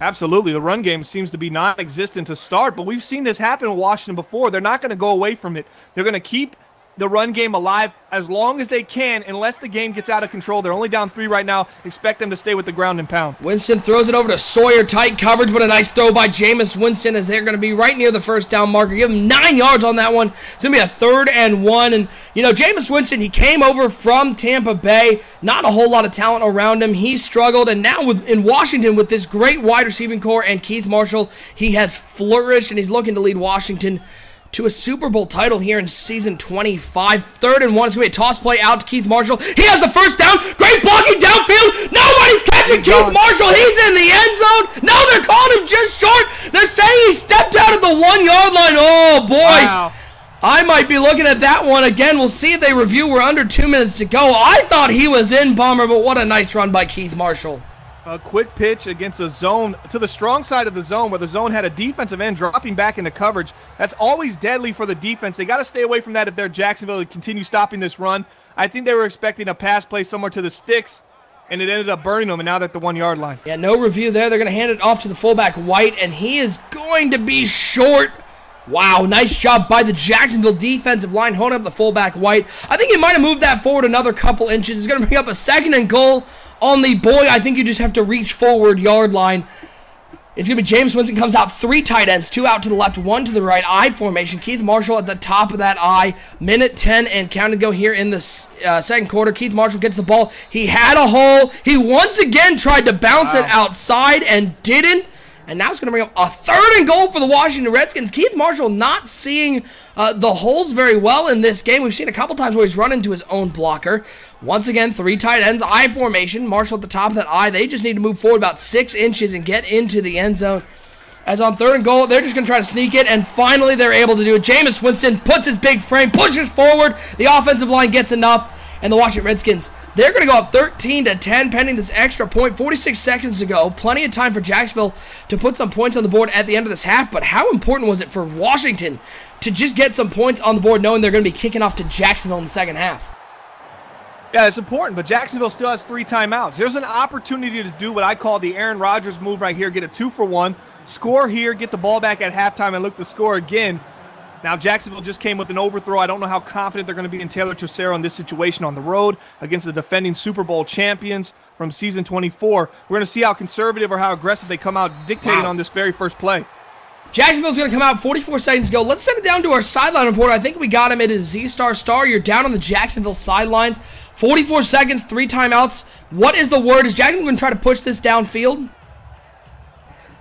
Absolutely. The run game seems to be non-existent to start, but we've seen this happen in Washington before. They're not going to go away from it. They're going to keep the run game alive as long as they can, unless the game gets out of control. They're only down 3 right now. Expect them to stay with the ground and pound. Winston throws it over to Sawyer. Tight coverage, but a nice throw by Jameis Winston as they're going to be right near the 1st down marker. Give him 9 yards on that one. It's going to be a 3rd and 1. And, you know, Jameis Winston, he came over from Tampa Bay. Not a whole lot of talent around him. He struggled, and now in Washington with this great wide receiving core and Keith Marshall, he has flourished, and he's looking to lead Washington to a Super Bowl title here in season 25. 3rd and 1. It's going to be a toss play out to Keith Marshall. He has the 1st down. Great blocking downfield. Nobody's catching Keith Marshall. He's in the end zone. No, they're calling him just short. They're saying he stepped out at the 1-yard line. Oh, boy. Wow. I might be looking at that one again. We'll see if they review. We're under 2 minutes to go. I thought he was in, Bomber, but what a nice run by Keith Marshall. A quick pitch against the zone, to the strong side of the zone, where the zone had a defensive end dropping back into coverage. That's always deadly for the defense. They got to stay away from that if they're Jacksonville to continue stopping this run. I think they were expecting a pass play somewhere to the sticks, and it ended up burning them, and now they're at the 1-yard line. Yeah, no review there. They're going to hand it off to the fullback, White, and he is going to be short Wow, nice job by the Jacksonville defensive line holding up the fullback White. I think he might have moved that forward another couple inches. He's going to bring up a 2nd and goal on the boy. I think you just have to reach forward yard line. It's going to be James Winston comes out, 3 tight ends, 2 out to the left, 1 to the right, I formation. Keith Marshall at the top of that I. Minute 10 and count and go here in the second quarter. Keith Marshall gets the ball. He had a hole. He once again tried to bounce it outside and didn't. And now it's going to bring up a 3rd and goal for the Washington Redskins. Keith Marshall not seeing the holes very well in this game. We've seen a couple times where he's run into his own blocker. Once again, 3 tight ends, I formation. Marshall at the top of that I. They just need to move forward about 6 inches and get into the end zone. As on 3rd and goal, they're just going to try to sneak it, and finally they're able to do it. Jameis Winston puts his big frame, pushes forward. The offensive line gets enough, and the Washington Redskins, they're going to go up 13-10 pending this extra point. 46 seconds to go. Plenty of time for Jacksonville to put some points on the board at the end of this half, but how important was it for Washington to just get some points on the board knowing they're going to be kicking off to Jacksonville in the second half? Yeah, it's important, but Jacksonville still has 3 timeouts. There's an opportunity to do what I call the Aaron Rodgers move right here, get a 2-for-1, score here, get the ball back at halftime, and look to score again. Now, Jacksonville just came with an overthrow. I don't know how confident they're going to be in Taylor Tercero in this situation on the road against the defending Super Bowl champions from season 24. We're going to see how conservative or how aggressive they come out dictating on this very first play. Jacksonville's going to come out 44 seconds ago. Let's send it down to our sideline reporter. I think we got him. It is Z-Star. You're down on the Jacksonville sidelines. 44 seconds, 3 timeouts. What is the word? Is Jacksonville going to try to push this downfield?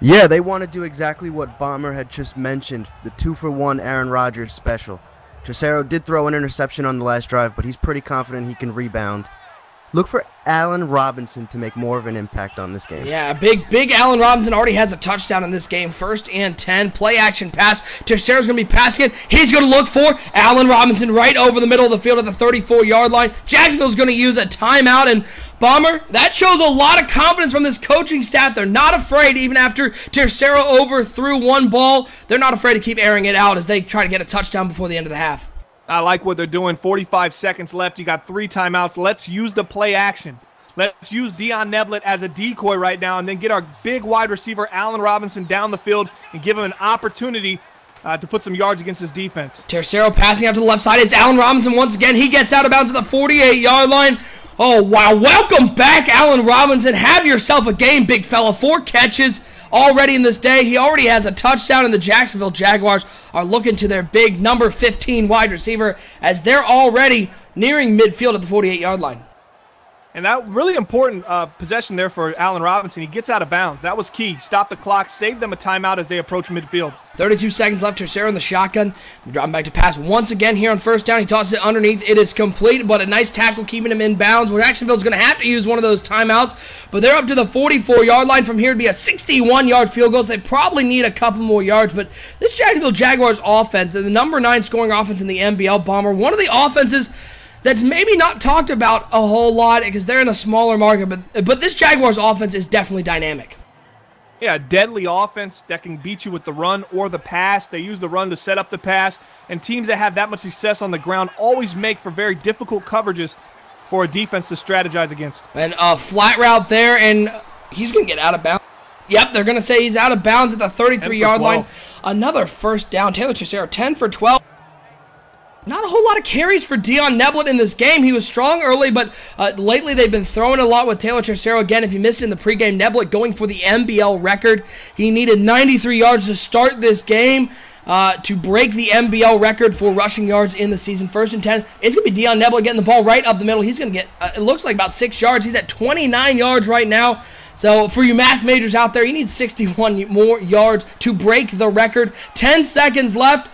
Yeah, they want to do exactly what Bomber had just mentioned, the 2-for-1 Aaron Rodgers special. Tercero did throw an interception on the last drive, but he's pretty confident he can rebound. Look for Allen Robinson to make more of an impact on this game. Yeah, big Allen Robinson already has a touchdown in this game. 1st and 10, play action pass. Tercero's going to be passing it. He's going to look for Allen Robinson right over the middle of the field at the 34-yard line. Jacksonville's going to use a timeout, and Bomber, that shows a lot of confidence from this coaching staff. They're not afraid, even after Tercero overthrew 1 ball. They're not afraid to keep airing it out as they try to get a touchdown before the end of the half. I like what they're doing. 45 seconds left. You got 3 timeouts. Let's use the play action. Let's use Dion Neblett as a decoy right now and then get our big wide receiver, Allen Robinson, down the field and give him an opportunity to put some yards against his defense. Tercero passing out to the left side. It's Allen Robinson once again. He gets out of bounds at the 48-yard line. Oh, wow. Welcome back, Allen Robinson. Have yourself a game, big fella. 4 catches already in this day. He already has a touchdown, and the Jacksonville Jaguars are looking to their big number 15 wide receiver as they're already nearing midfield at the 48-yard line. And that really important possession there for Allen Robinson. He gets out of bounds. That was key. Stop the clock, save them a timeout as they approach midfield. 32 seconds left. Tercero in the shotgun. Dropping back to pass once again here on 1st down. He tosses it underneath. It is complete, but a nice tackle keeping him in bounds. Well, Jacksonville's going to have to use one of those timeouts, but they're up to the 44-yard line. From here to be a 61-yard field goal, so they probably need a couple more yards. But this Jacksonville Jaguars offense, they're the number 9 scoring offense in the NBL, Bomber. One of the offenses that's maybe not talked about a whole lot because they're in a smaller market, but this Jaguars offense is definitely dynamic. Yeah, deadly offense that can beat you with the run or the pass. They use the run to set up the pass, and teams that have that much success on the ground always make for very difficult coverages for a defense to strategize against. And a flat route there, and he's going to get out of bounds. Yep, they're going to say he's out of bounds at the 33-yard line. Another 1st down. Taylor Tercero, 10 for 12. Not a whole lot of carries for Dion Neblett in this game. He was strong early, but lately they've been throwing a lot with Taylor Tercero. Again, if you missed it in the pregame, Neblett going for the NBL record. He needed 93 yards to start this game to break the NBL record for rushing yards in the season. 1st and 10. It's going to be Dion Neblett getting the ball right up the middle. He's going to get, it looks like about 6 yards. He's at 29 yards right now. So for you math majors out there, you need 61 more yards to break the record. 10 seconds left.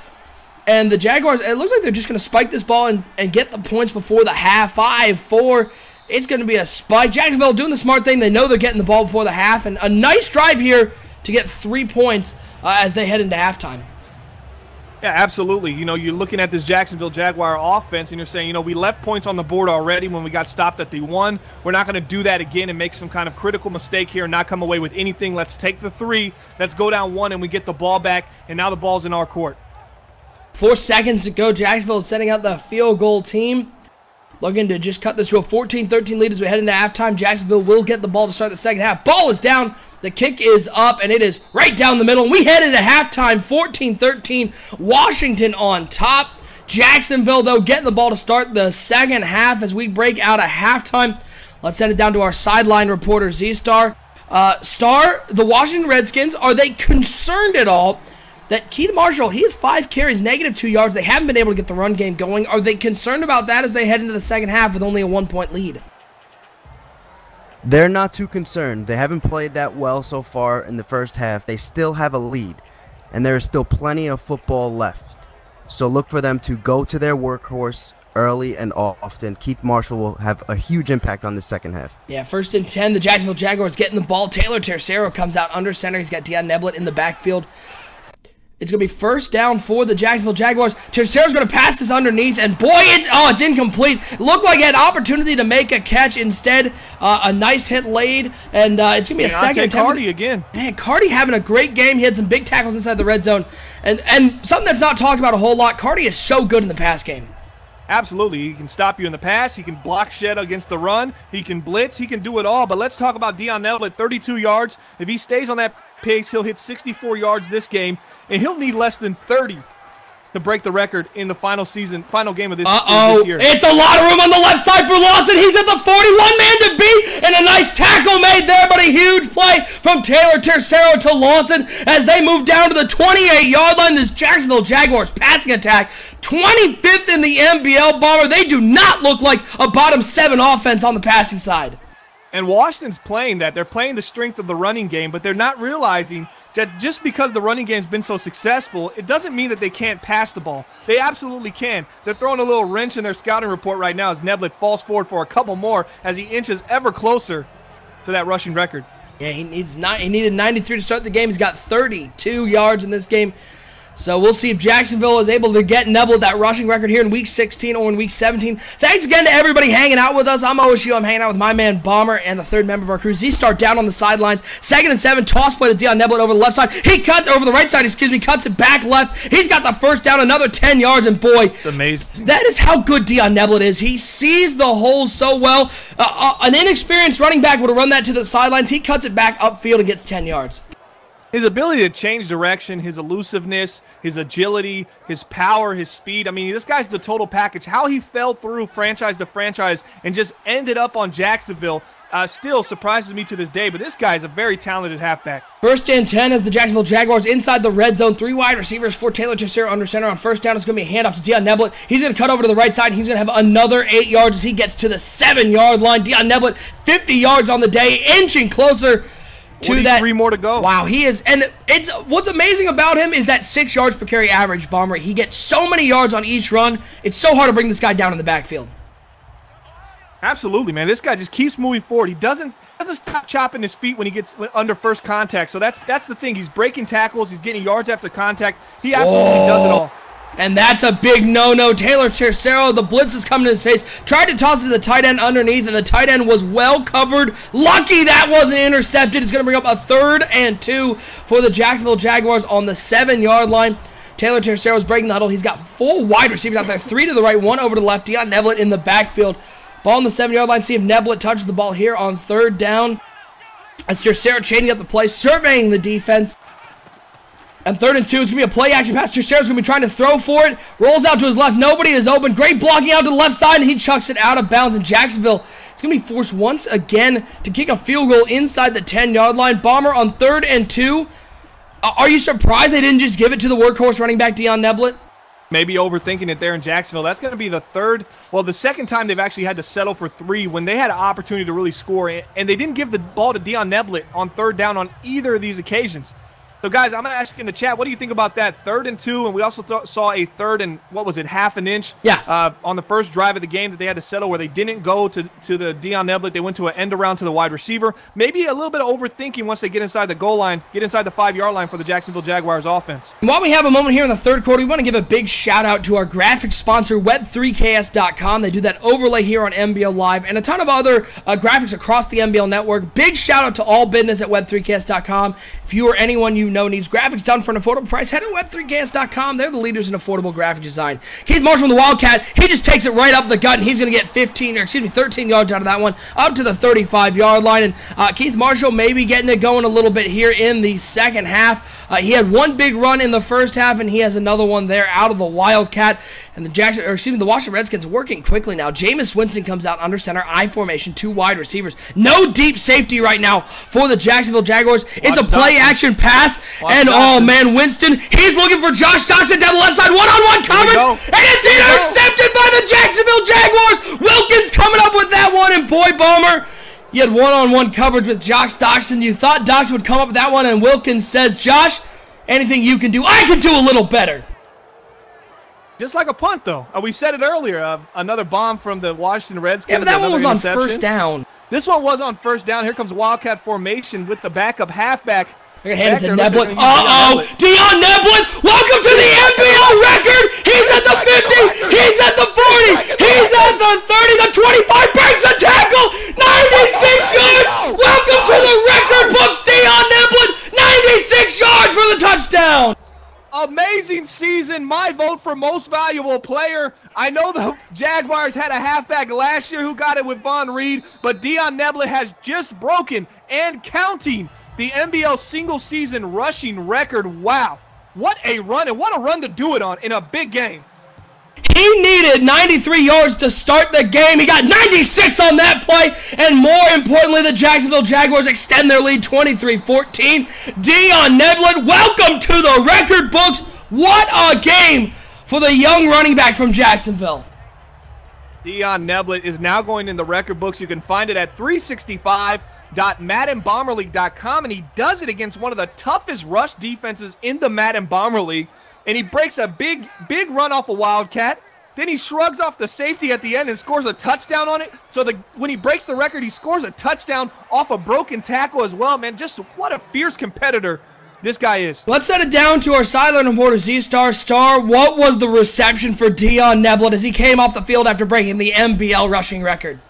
And the Jaguars, it looks like they're just going to spike this ball and get the points before the half. 5, 4. It's going to be a spike. Jacksonville doing the smart thing. They know they're getting the ball before the half. And a nice drive here to get 3 points as they head into halftime. Yeah, absolutely. You know, you're looking at this Jacksonville Jaguar offense, and you're saying, you know, we left points on the board already when we got stopped at the 1. We're not going to do that again and make some kind of critical mistake here and not come away with anything. Let's take the 3. Let's go down 1, and we get the ball back, and now the ball's in our court. 4 seconds to go. Jacksonville is setting out the field goal team. Looking to just cut this to a 14-13 lead as we head into halftime. Jacksonville will get the ball to start the second half. Ball is down The kick is up, and it is right down the middle. And we head into halftime, 14-13, Washington on top. Jacksonville, though, getting the ball to start the second half as we break out of halftime. Let's send it down to our sideline reporter, Z-Star. Star, the Washington Redskins, are they concerned at all that Keith Marshall, he has 5 carries, -2 yards. They haven't been able to get the run game going. Are they concerned about that as they head into the second half with only a 1-point lead? They're not too concerned. They haven't played that well so far in the first half. They still have a lead, and there is still plenty of football left. So look for them to go to their workhorse early and often. Keith Marshall will have a huge impact on the second half. Yeah, 1st and 10, the Jacksonville Jaguars getting the ball. Taylor Tercero comes out under center. He's got Deion Neblett in the backfield. It's going to be 1st down for the Jacksonville Jaguars. Tercero's going to pass this underneath, and boy, it's incomplete. Looked like he had opportunity to make a catch. Instead, a nice hit laid, and it's going to be a second attempt. Cardi again. Man, Cardi having a great game. He had some big tackles inside the red zone, and something that's not talked about a whole lot, Cardi is so good in the pass game. Absolutely. He can stop you in the pass. He can block shed against the run. He can blitz. He can do it all. But let's talk about Deion Neblett, 32 yards. If he stays on that pace, he'll hit 64 yards this game, and he'll need less than 30 to break the record in the final game of this year. It's a lot of room on the left side for Lawson. He's at the 41, man to beat, and a nice tackle made there, but a huge play from Taylor Tercero to Lawson as they move down to the 28-yard line. This Jacksonville Jaguars passing attack, 25th in the NBL, Bomber. They do not look like a bottom 7 offense on the passing side. And Washington's playing that. They're playing the strength of the running game, but they're not realizing that just because the running game's been so successful, it doesn't mean that they can't pass the ball. They absolutely can. They're throwing a little wrench in their scouting report right now as Neblett falls forward for a couple more as he inches ever closer to that rushing record. Yeah, he needed 93 to start the game. He's got 32 yards in this game. So we'll see if Jacksonville is able to get Neblett that rushing record here in Week 16 or in Week 17. Thanks again to everybody hanging out with us. I'm OSU. I'm hanging out with my man Bomber and the 3rd member of our crew. Z-Star down on the sidelines. 2nd and 7. Toss play to Deion Neblett over the left side. He cuts over the right side. Cuts it back left. He's got the 1st down. Another 10 yards. And boy, it's amazing. That is how good Deion Neblett is. He sees the holes so well. An inexperienced running back would have run that to the sidelines. He cuts it back upfield and gets 10 yards. His ability to change direction, his elusiveness, his agility, his power, his speed. I mean, this guy's the total package. How he fell through franchise to franchise and just ended up on Jacksonville still surprises me to this day, but this guy is a very talented halfback. 1st and 10 as the Jacksonville Jaguars inside the red zone. 3 wide receivers for Taylor Tercero under center. On 1st down, it's going to be a handoff to Deion Neblett. He's going to cut over to the right side, and he's going to have another 8 yards as he gets to the 7-yard line. Deion Neblett, 50 yards on the day, inching closer to that. 3 more to go. Wow, he is, and it's what's amazing about him is that 6 yards per carry average, Bomber. He gets so many yards on each run. It's so hard to bring this guy down in the backfield. Absolutely, man. This guy just keeps moving forward. He doesn't stop chopping his feet when he gets under first contact. So that's the thing. He's breaking tackles. He's getting yards after contact. He absolutely does it all. And that's a big no-no. Taylor Tercero, the blitz is coming to his face. Tried to toss it to the tight end underneath, and the tight end was well covered. Lucky that wasn't intercepted. It's going to bring up a 3rd and 2 for the Jacksonville Jaguars on the 7-yard line. Taylor Tercero is breaking the huddle. He's got 4 wide receivers out there, 3 to the right, 1 over to the left. Deion Neblett in the backfield. Ball on the 7-yard line. See if Neblett touches the ball here on 3rd down. As Tercero chaining up the play, surveying the defense. And 3rd and 2, it's going to be a play-action pass. Tercero's going to be trying to throw for it. Rolls out to his left. Nobody is open. Great blocking out to the left side, and he chucks it out of bounds. And Jacksonville is going to be forced once again to kick a field goal inside the 10-yard line. Bomber on 3rd and 2. Are you surprised they didn't just give it to the workhorse running back Deion Neblett? Maybe overthinking it there in Jacksonville. That's going to be the 2nd time they've actually had to settle for 3 when they had an opportunity to really score, and they didn't give the ball to Deion Neblett on 3rd down on either of these occasions. So, guys, I'm going to ask you in the chat, what do you think about that? 3rd and 2, and we also saw a 3rd and, what was it, half an inch? Yeah. On the first drive of the game that they had to settle where they didn't go to the Deion Neblett. They went to an end around to the wide receiver. Maybe a little bit of overthinking once they get inside the goal line, get inside the 5-yard line for the Jacksonville Jaguars offense. And while we have a moment here in the 3rd quarter, we want to give a big shout-out to our graphics sponsor, Web3KS.com. They do that overlay here on NBL Live and a ton of other graphics across the NBL network. Big shout-out to all business at Web3KS.com. If you or anyone you know needs graphics done for an affordable price, head to web3ks.com. They're the leaders in affordable graphic design. Keith Marshall from the Wildcat, he just takes it right up the gut, and he's going to get 13 yards out of that one, up to the 35-yard line. And Keith Marshall maybe getting it going a little bit here in the second half. He had one big run in the first half, and he has another one there out of the Wildcat. And the Washington Redskins working quickly now. Jameis Winston comes out under center, I formation, 2 wide receivers. No deep safety right now for the Jacksonville Jaguars. It's a play-action pass, and oh man, Winston, he's looking for Josh Johnson down the left side, one-on-one coverage, and it's intercepted by the Jacksonville Jaguars. Wilkins coming up with that one, and boy, Bomber, you had one-on-one coverage with Josh Doxson. You thought Doxson would come up with that one, and Wilkins says, Josh, anything you can do, I can do a little better. Just like a punt, though. We said it earlier. Another bomb from the Washington Redskins. Yeah, but that one was on first down. This one was on first down. Here comes Wildcat formation with the backup halfback. They're going to hand it to Neblett. Uh-oh! Dion Neblett! Welcome to the NBL record! He's at the 50! He's at the 40! He's at the 30! The 25 breaks a tackle! 96 yards! Welcome to the record books, Dion Neblett! 96 yards for the touchdown! Amazing season. My vote for most valuable player. I know the Jaguars had a halfback last year who got it with Von Reed, but Dion Neblett has just broken and counting the NBL single season rushing record. Wow. What a run, and what a run to do it on in a big game. He needed 93 yards to start the game. He got 96 on that play. And more importantly, the Jacksonville Jaguars extend their lead 23-14. Dion Neblett, welcome to the record books. What a game for the young running back from Jacksonville. Dion Neblett is now going in the record books. You can find it at 365.maddenbomberleague.com, and he does it against one of the toughest rush defenses in the Madden Bomber League. And he breaks a big run off a Wildcat. Then he shrugs off the safety at the end and scores a touchdown on it. So when he breaks the record, he scores a touchdown off a broken tackle as well, man. Just what a fierce competitor this guy is. Let's set it down to our sideline reporter, Z-Star. Star, what was the reception for Dion Neblett as he came off the field after breaking the NBL rushing record?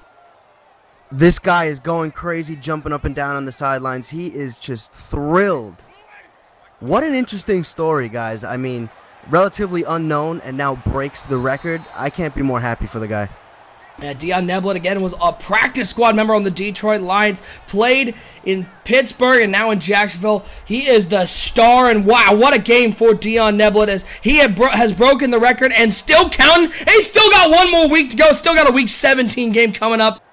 This guy is going crazy, jumping up and down on the sidelines. He is just thrilled. What an interesting story, guys. I mean, relatively unknown and now breaks the record. I can't be more happy for the guy. Yeah, Dion Neblett, again, was a practice squad member on the Detroit Lions, played in Pittsburgh and now in Jacksonville. He is the star, and wow, what a game for Dion Neblett as he has broken the record and still counting. And he's still got one more week to go, still got a Week 17 game coming up.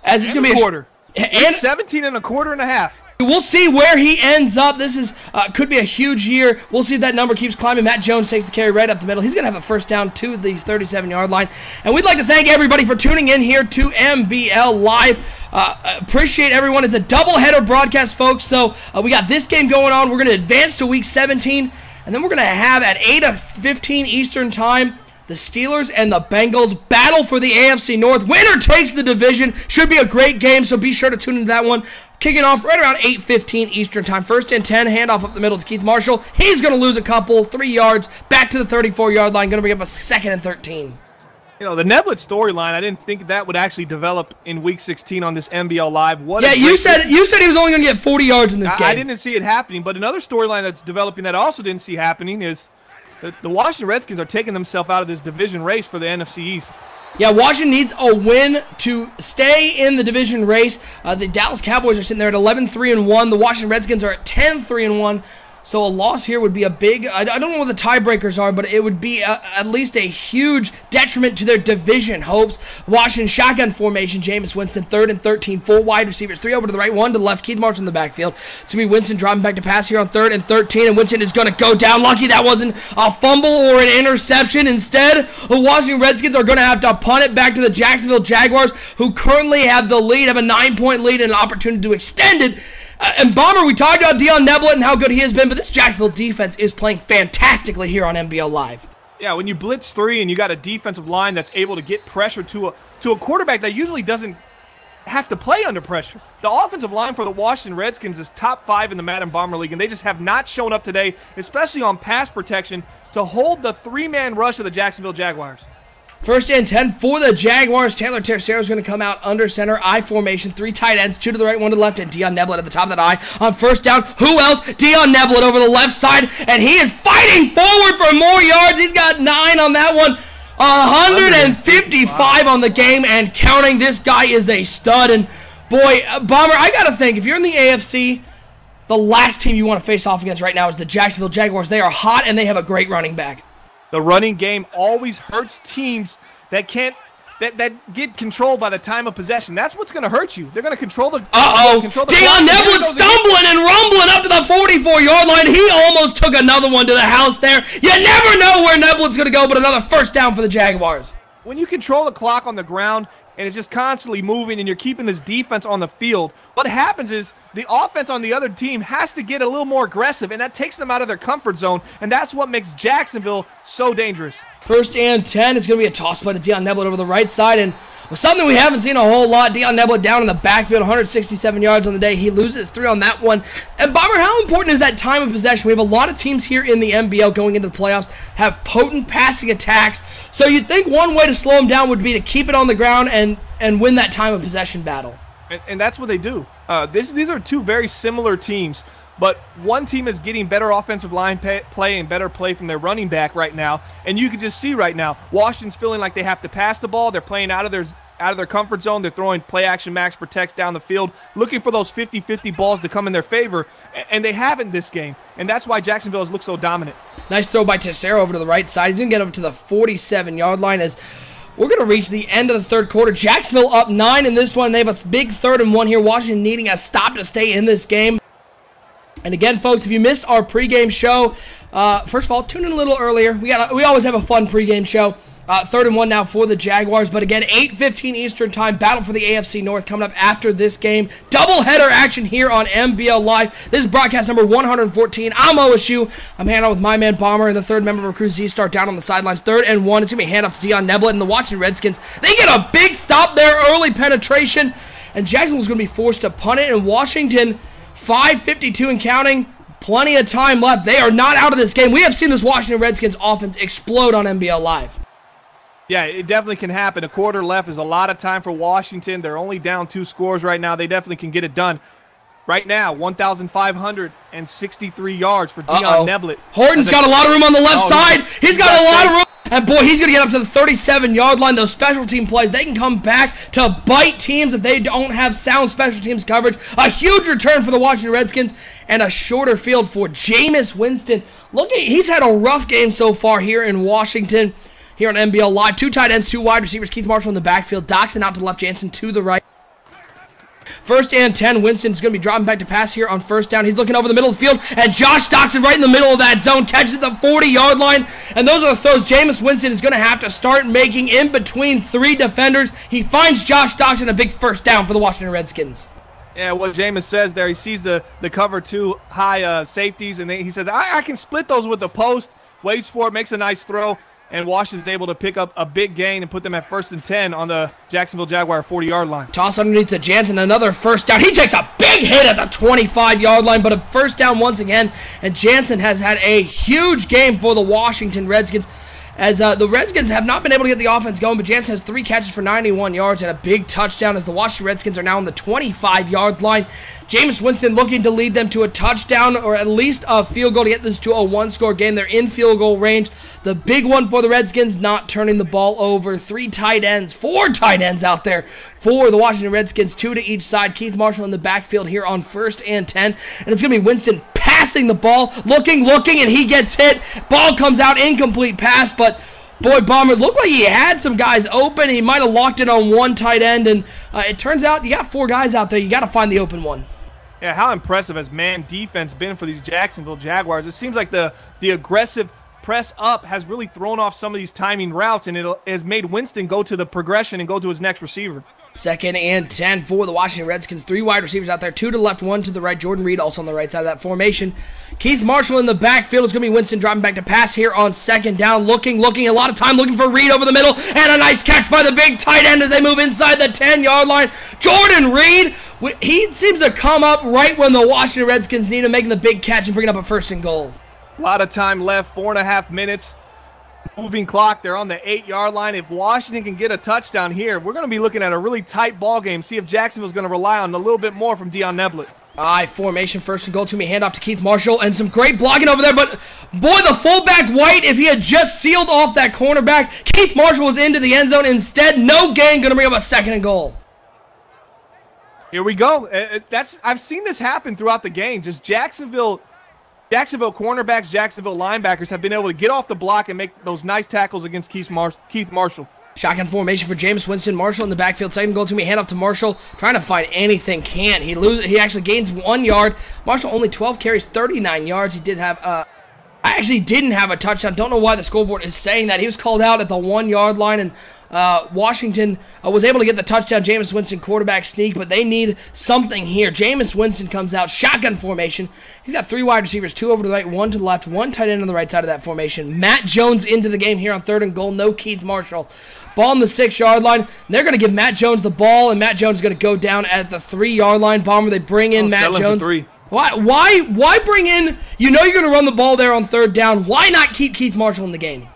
As it's going to be a quarter. And 17 and a quarter and a half. We'll see where he ends up. This is could be a huge year. We'll see if that number keeps climbing. Matt Jones takes the carry right up the middle. He's going to have a first down to the 37-yard line. And we'd like to thank everybody for tuning in here to MBL Live. Appreciate everyone. It's a doubleheader broadcast, folks. So we got this game going on. We're going to advance to Week 17. And then we're going to have at 8:15 Eastern Time, the Steelers and the Bengals battle for the AFC North. Winner takes the division. Should be a great game, so be sure to tune into that one. Kicking off right around 8:15 Eastern Time. 1st and 10, handoff up the middle to Keith Marshall. He's going to lose a couple, 3 yards, back to the 34-yard line. Going to bring up a 2nd and 13. You know, the Neblett storyline, I didn't think that would actually develop in Week 16 on this NBL Live. You said he was only going to get 40 yards in this game. I didn't see it happening, but another storyline that's developing that I also didn't see happening is the Washington Redskins are taking themselves out of this division race for the NFC East. Yeah, Washington needs a win to stay in the division race. The Dallas Cowboys are sitting there at 11-3-1. The Washington Redskins are at 10-3-1. So a loss here would be a big, I don't know what the tiebreakers are, but it would be at least a huge detriment to their division hopes. Washington shotgun formation, Jameis Winston, 3rd and 13, 4 wide receivers, 3 over to the right, 1 to the left, Keith Marshall in the backfield. It's going to be Winston dropping back to pass here on 3rd and 13, and Winston is going to go down. Lucky that wasn't a fumble or an interception. Instead, the Washington Redskins are going to have to punt it back to the Jacksonville Jaguars, who currently have the lead, have a 9-point lead and an opportunity to extend it. And Bomber, we talked about Dion Neblett and how good he has been, but this Jacksonville defense is playing fantastically here on NBL Live. Yeah, when you blitz 3 and you got a defensive line that's able to get pressure to a quarterback that usually doesn't have to play under pressure. The offensive line for the Washington Redskins is top 5 in the Madden Bomber League, and they just have not shown up today, especially on pass protection, to hold the 3-man rush of the Jacksonville Jaguars. First and 10 for the Jaguars. Taylor Tercero is going to come out under center, I formation, 3 tight ends, 2 to the right, 1 to the left, and Dion Neblett at the top of that I. On first down, who else? Dion Neblett over the left side, and he is fighting forward for more yards. He's got 9 on that one. 155 on the game and counting. This guy is a stud. And boy, Bomber, I got to think, if you're in the AFC, the last team you want to face off against right now is the Jacksonville Jaguars. They are hot, and they have a great running back. The running game always hurts teams that can't that get controlled by the time of possession. That's what's going to hurt you. They're going to control the Dion Neblett stumbling and rumbling up to the 44-yard line. He almost took another one to the house there. You never know where Neblett's going to go, but another first down for the Jaguars. When you control the clock on the ground and it's just constantly moving and you're keeping this defense on the field, what happens is the offense on the other team has to get a little more aggressive, and that takes them out of their comfort zone, and that's what makes Jacksonville so dangerous. First and 10. It's going to be a toss play to Dion Neblett over the right side, and something we haven't seen a whole lot. Dion Neblett down in the backfield, 167 yards on the day. He loses 3 on that one. And Bomber, how important is that time of possession? We have a lot of teams here in the NBL going into the playoffs have potent passing attacks. So you'd think one way to slow them down would be to keep it on the ground and win that time of possession battle. And that's what they do. These are 2 very similar teams, but one team is getting better offensive line play and better play from their running back right now. And you can just see right now, Washington's feeling like they have to pass the ball. They're playing out of their comfort zone. They're throwing play action max protects down the field, looking for those 50-50 balls to come in their favor, and they haven't this game. And that's why Jacksonville has looked so dominant. Nice throw by Tercero over to the right side. He's going to get up to the 47-yard line as we're going to reach the end of the third quarter. Jacksonville up 9 in this one. They have a big 3rd and 1 here. Washington needing a stop to stay in this game. And again, folks, if you missed our pregame show, first of all, tune in a little earlier. We always have a fun pregame show. 3rd and 1 now for the Jaguars. But again, 8:15 Eastern time. Battle for the AFC North coming up after this game. Doubleheader action here on MBL Live. This is broadcast number 114. I'm OSU. I'm hanging out with my man Bomber and the 3rd member of our crew, Z-Star, down on the sidelines. 3rd and 1. It's going to be a handoff to Dion Neblett and the Washington Redskins. They get a big stop there, early penetration. And Jacksonville's going to be forced to punt it. And Washington, 5:52 and counting. Plenty of time left. They are not out of this game. We have seen this Washington Redskins offense explode on MBL Live. Yeah, it definitely can happen. A quarter left is a lot of time for Washington. They're only down 2 scores right now. They definitely can get it done. Right now, 1,563 yards for Dion Neblett. Horton's got a lot of room on the left side. He's got a lot of room. And boy, he's going to get up to the 37-yard line. Those special team plays, they can come back to bite teams if they don't have sound special teams coverage. A huge return for the Washington Redskins and a shorter field for Jameis Winston. Look, he's had a rough game so far here in Washington. Here on NBL Live, 2 tight ends, 2 wide receivers. Keith Marshall in the backfield. Doxson out to the left, Jansen to the right. First and 10. Winston's going to be dropping back to pass here on first down. He's looking over the middle of the field, and Josh Doxson right in the middle of that zone catches the 40-yard line. And those are the throws Jameis Winston is going to have to start making in between 3 defenders. He finds Josh Doxson, a big first down for the Washington Redskins. Yeah, what Jameis says there, he sees the cover 2 high safeties, and he says, I can split those with the post. Waits for it, makes a nice throw. And Washington's able to pick up a big gain and put them at 1st and 10 on the Jacksonville Jaguar 40-yard line. Toss underneath to Jansen, another first down. He takes a big hit at the 25-yard line, but a first down once again. And Jansen has had a huge game for the Washington Redskins, as the Redskins have not been able to get the offense going, but Jansen has 3 catches for 91 yards and a big touchdown as the Washington Redskins are now on the 25-yard line. Jameis Winston looking to lead them to a touchdown or at least a field goal to get this to a 1-score game. They're in field goal range. The big one for the Redskins, not turning the ball over. 4 tight ends out there for the Washington Redskins, 2 to each side. Keith Marshall in the backfield here on 1st and 10. And it's going to be Winston passing the ball, looking, and he gets hit. Ball comes out, incomplete pass, but boy, Bomber looked like he had some guys open. He might have locked it on 1 tight end, and it turns out you got 4 guys out there. You got to find the open one. Yeah, how impressive has man defense been for these Jacksonville Jaguars? It seems like the aggressive press up has really thrown off some of these timing routes, and it has made Winston go to the progression and go to his next receiver. 2nd and 10 for the Washington Redskins. 3 wide receivers out there, 2 to the left, 1 to the right. Jordan Reed also on the right side of that formation. Keith Marshall in the backfield. Is going to be Winston dropping back to pass here on 2nd down. Looking, a lot of time looking for Reed over the middle. And a nice catch by the big tight end as they move inside the 10-yard line. Jordan Reed, he seems to come up right when the Washington Redskins need him, making the big catch and bringing up a 1st and goal. A lot of time left, 4.5 minutes. moving clock. They're on the 8-yard line. If Washington can get a touchdown here, we're going to be looking at a really tight ball game. See if Jacksonville's going to rely on a little bit more from Dion Neblett. Formation, first and goal. To me, handoff to Keith Marshall, and some great blocking over there, but boy, the fullback White, if he had just sealed off that cornerback, Keith Marshall was into the end zone. Instead, no gain, going to bring up a second and goal. Here we go. I've seen this happen throughout the game. Just Jacksonville cornerbacks, Jacksonville linebackers have been able to get off the block and make those nice tackles against Keith Marshall. Shotgun formation for Jameis Winston. Marshall in the backfield. Second goal to me. Handoff to Marshall. Trying to find anything. Can't. He actually gains 1 yard. Marshall only 12 carries, 39 yards. He did have I actually didn't have a touchdown. Don't know why the scoreboard is saying that. He was called out at the 1 yard line, and Washington was able to get the touchdown. Jameis Winston quarterback sneak, but they need something here. Jameis Winston comes out, shotgun formation. He's got 3 wide receivers, 2 over to the right, 1 to the left, 1 tight end on the right side of that formation. Matt Jones into the game here on 3rd and goal. No Keith Marshall. Ball on the 6-yard line. They're going to give Matt Jones the ball, and Matt Jones is going to go down at the 3-yard line. Bomber, they bring in Matt Jones. Why bring in, you know you're going to run the ball there on 3rd down. Why not keep Keith Marshall in the game?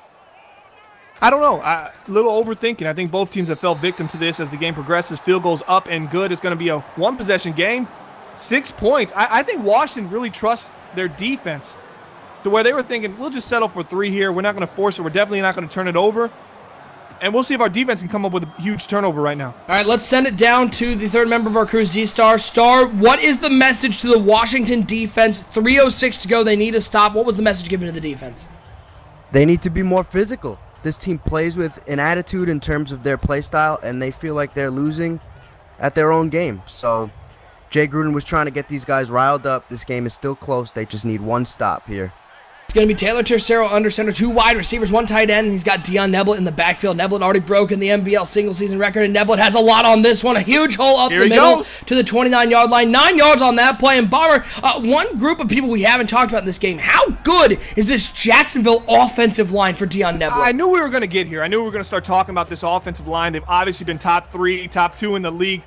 I don't know. A little overthinking. I think both teams have fell victim to this as the game progresses. Field goals up and good. It's going to be a 1-possession game. 6 points. I think Washington really trusts their defense to where they were thinking, we'll just settle for 3 here. We're not going to force it. We're definitely not going to turn it over. And we'll see if our defense can come up with a huge turnover right now. All right, let's send it down to the 3rd member of our crew, Z-Star. Star, what is the message to the Washington defense? 3:06 to go. They need to stop. What was the message given to the defense? They need to be more physical. This team plays with an attitude in terms of their play style, and they feel like they're losing at their own game. So Jay Gruden was trying to get these guys riled up. This game is still close. They just need 1 stop here. It's going to be Taylor Tercero under center, 2 wide receivers, 1 tight end, and he's got Dion Neblett in the backfield. Neblett already broken the NBL single-season record, and Neblett has a lot on this one. A huge hole up the middle to the 29-yard line. 9 yards on that play, and Bomber, one group of people we haven't talked about in this game. How good is this Jacksonville offensive line for Dion Neblett? I knew we were going to get here. I knew we were going to start talking about this offensive line. They've obviously been top 3, top 2 in the league.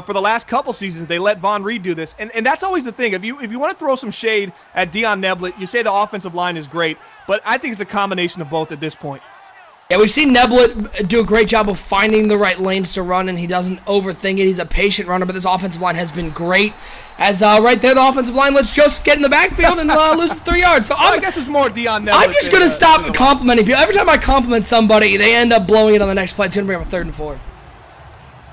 For the last couple seasons, they let Von Reed do this. And that's always the thing. If you want to throw some shade at Dion Neblett, you say the offensive line is great. But I think it's a combination of both at this point. Yeah, we've seen Neblett do a great job of finding the right lanes to run, and he doesn't overthink it. He's a patient runner, but this offensive line has been great. As right there, the offensive line lets Joseph get in the backfield and lose 3 yards. So I guess it's more Dion Neblett. I'm just going to stop complimenting people. Every time I compliment somebody, they end up blowing it on the next play. It's going to bring up a 3rd and 4.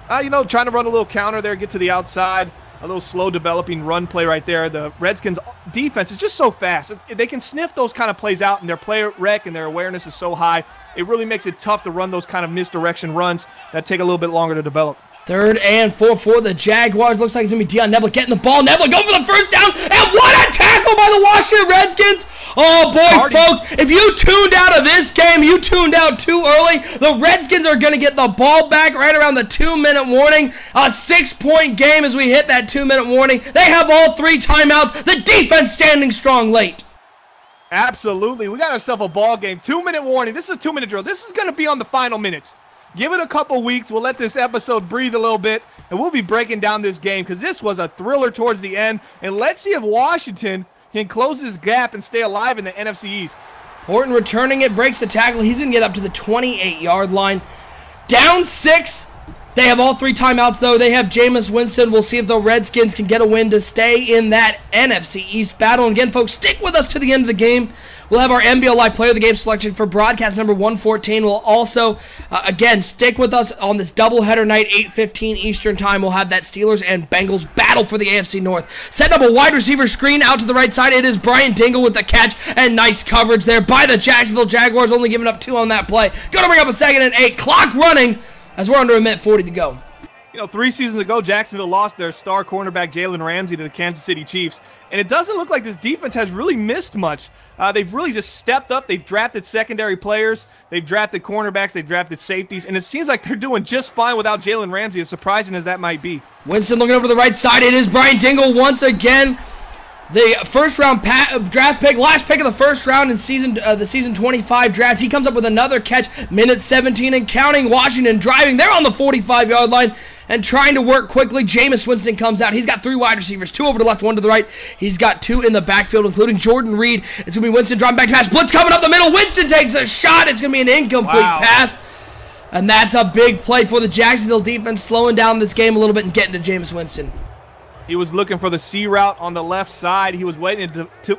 Trying to run a little counter there, get to the outside. A little slow developing run play right there. The Redskins defense is just so fast. They can sniff those kind of plays out, and their player rec and their awareness is so high. It really makes it tough to run those kind of misdirection runs that take a little bit longer to develop. 3rd and 4 for the Jaguars. Looks like it's going to be Dion Neblett getting the ball. Neblett going for the 1st down, and what a tackle by the Washington Redskins. Oh, boy, folks, if you tuned out of this game, you tuned out too early. The Redskins are going to get the ball back right around the 2-minute warning. A 6-point game as we hit that 2-minute warning. They have all 3 timeouts. The defense standing strong late. Absolutely. We got ourselves a ball game. 2-minute warning. This is a 2-minute drill. This is going to be on the final minutes. Give it a couple weeks. We'll let this episode breathe a little bit, and we'll be breaking down this game because this was a thriller towards the end. And let's see if Washington can close this gap and stay alive in the NFC East. Horton returning it, breaks the tackle. He's going to get up to the 28-yard line. Down 6. They have all 3 timeouts, though. They have Jameis Winston. We'll see if the Redskins can get a win to stay in that NFC East battle. And again, folks, stick with us to the end of the game. We'll have our NBL Live Player of the Game selection for broadcast number 114. We'll also, again, stick with us on this doubleheader night, 8:15 Eastern Time. We'll have that Steelers and Bengals battle for the AFC North. Setting up a wide receiver screen out to the right side. It is Brian Dingle with the catch, and nice coverage there by the Jacksonville Jaguars, only giving up 2 on that play. Going to bring up a 2nd and 8. Clock running as we're under a minute 40 to go. 3 seasons ago, Jacksonville lost their star cornerback Jalen Ramsey to the Kansas City Chiefs, and it doesn't look like this defense has really missed much. They've really just stepped up. They've drafted secondary players. They've drafted cornerbacks. They've drafted safeties, and it seems like they're doing just fine without Jalen Ramsey, as surprising as that might be. Winston looking over the right side. It is Brian Dingle once again. The first-round draft pick, last pick of the first round in the season 25 draft. He comes up with another catch, minute 17 and counting. Washington driving. They're on the 45-yard line. and trying to work quickly. Jameis Winston comes out. He's got 3 wide receivers, 2 over to the left, 1 to the right. He's got 2 in the backfield, including Jordan Reed. It's going to be Winston dropping back to pass. Blitz coming up the middle. Winston takes a shot. It's going to be an incomplete pass. And that's a big play for the Jacksonville defense, slowing down this game a little bit and getting to Jameis Winston. He was looking for the C route on the left side. He was waiting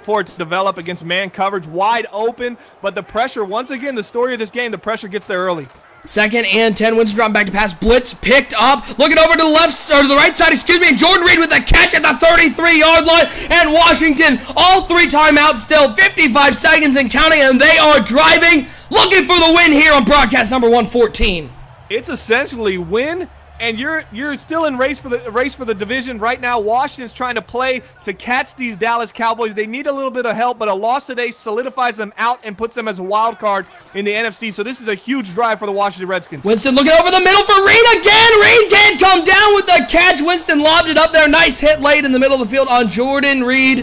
for it to develop against man coverage, wide open. But the pressure, once again, the story of this game, the pressure gets there early. 2nd and 10. Winston dropping back to pass. Blitz picked up. Looking over to the left, or to the right side, excuse me. And Jordan Reed with the catch at the 33-yard line. And Washington, all 3 timeouts still. 55 seconds and counting, and they are driving, looking for the win here on broadcast number 114. It's essentially win. And you're still in race for the division right now. Washington's trying to play to catch these Dallas Cowboys. They need a little bit of help, but a loss today solidifies them out and puts them as a wild card in the NFC. So this is a huge drive for the Washington Redskins. Winston looking over the middle for Reed again. Reed can't come down with the catch. Winston lobbed it up there. Nice hit late in the middle of the field on Jordan Reed.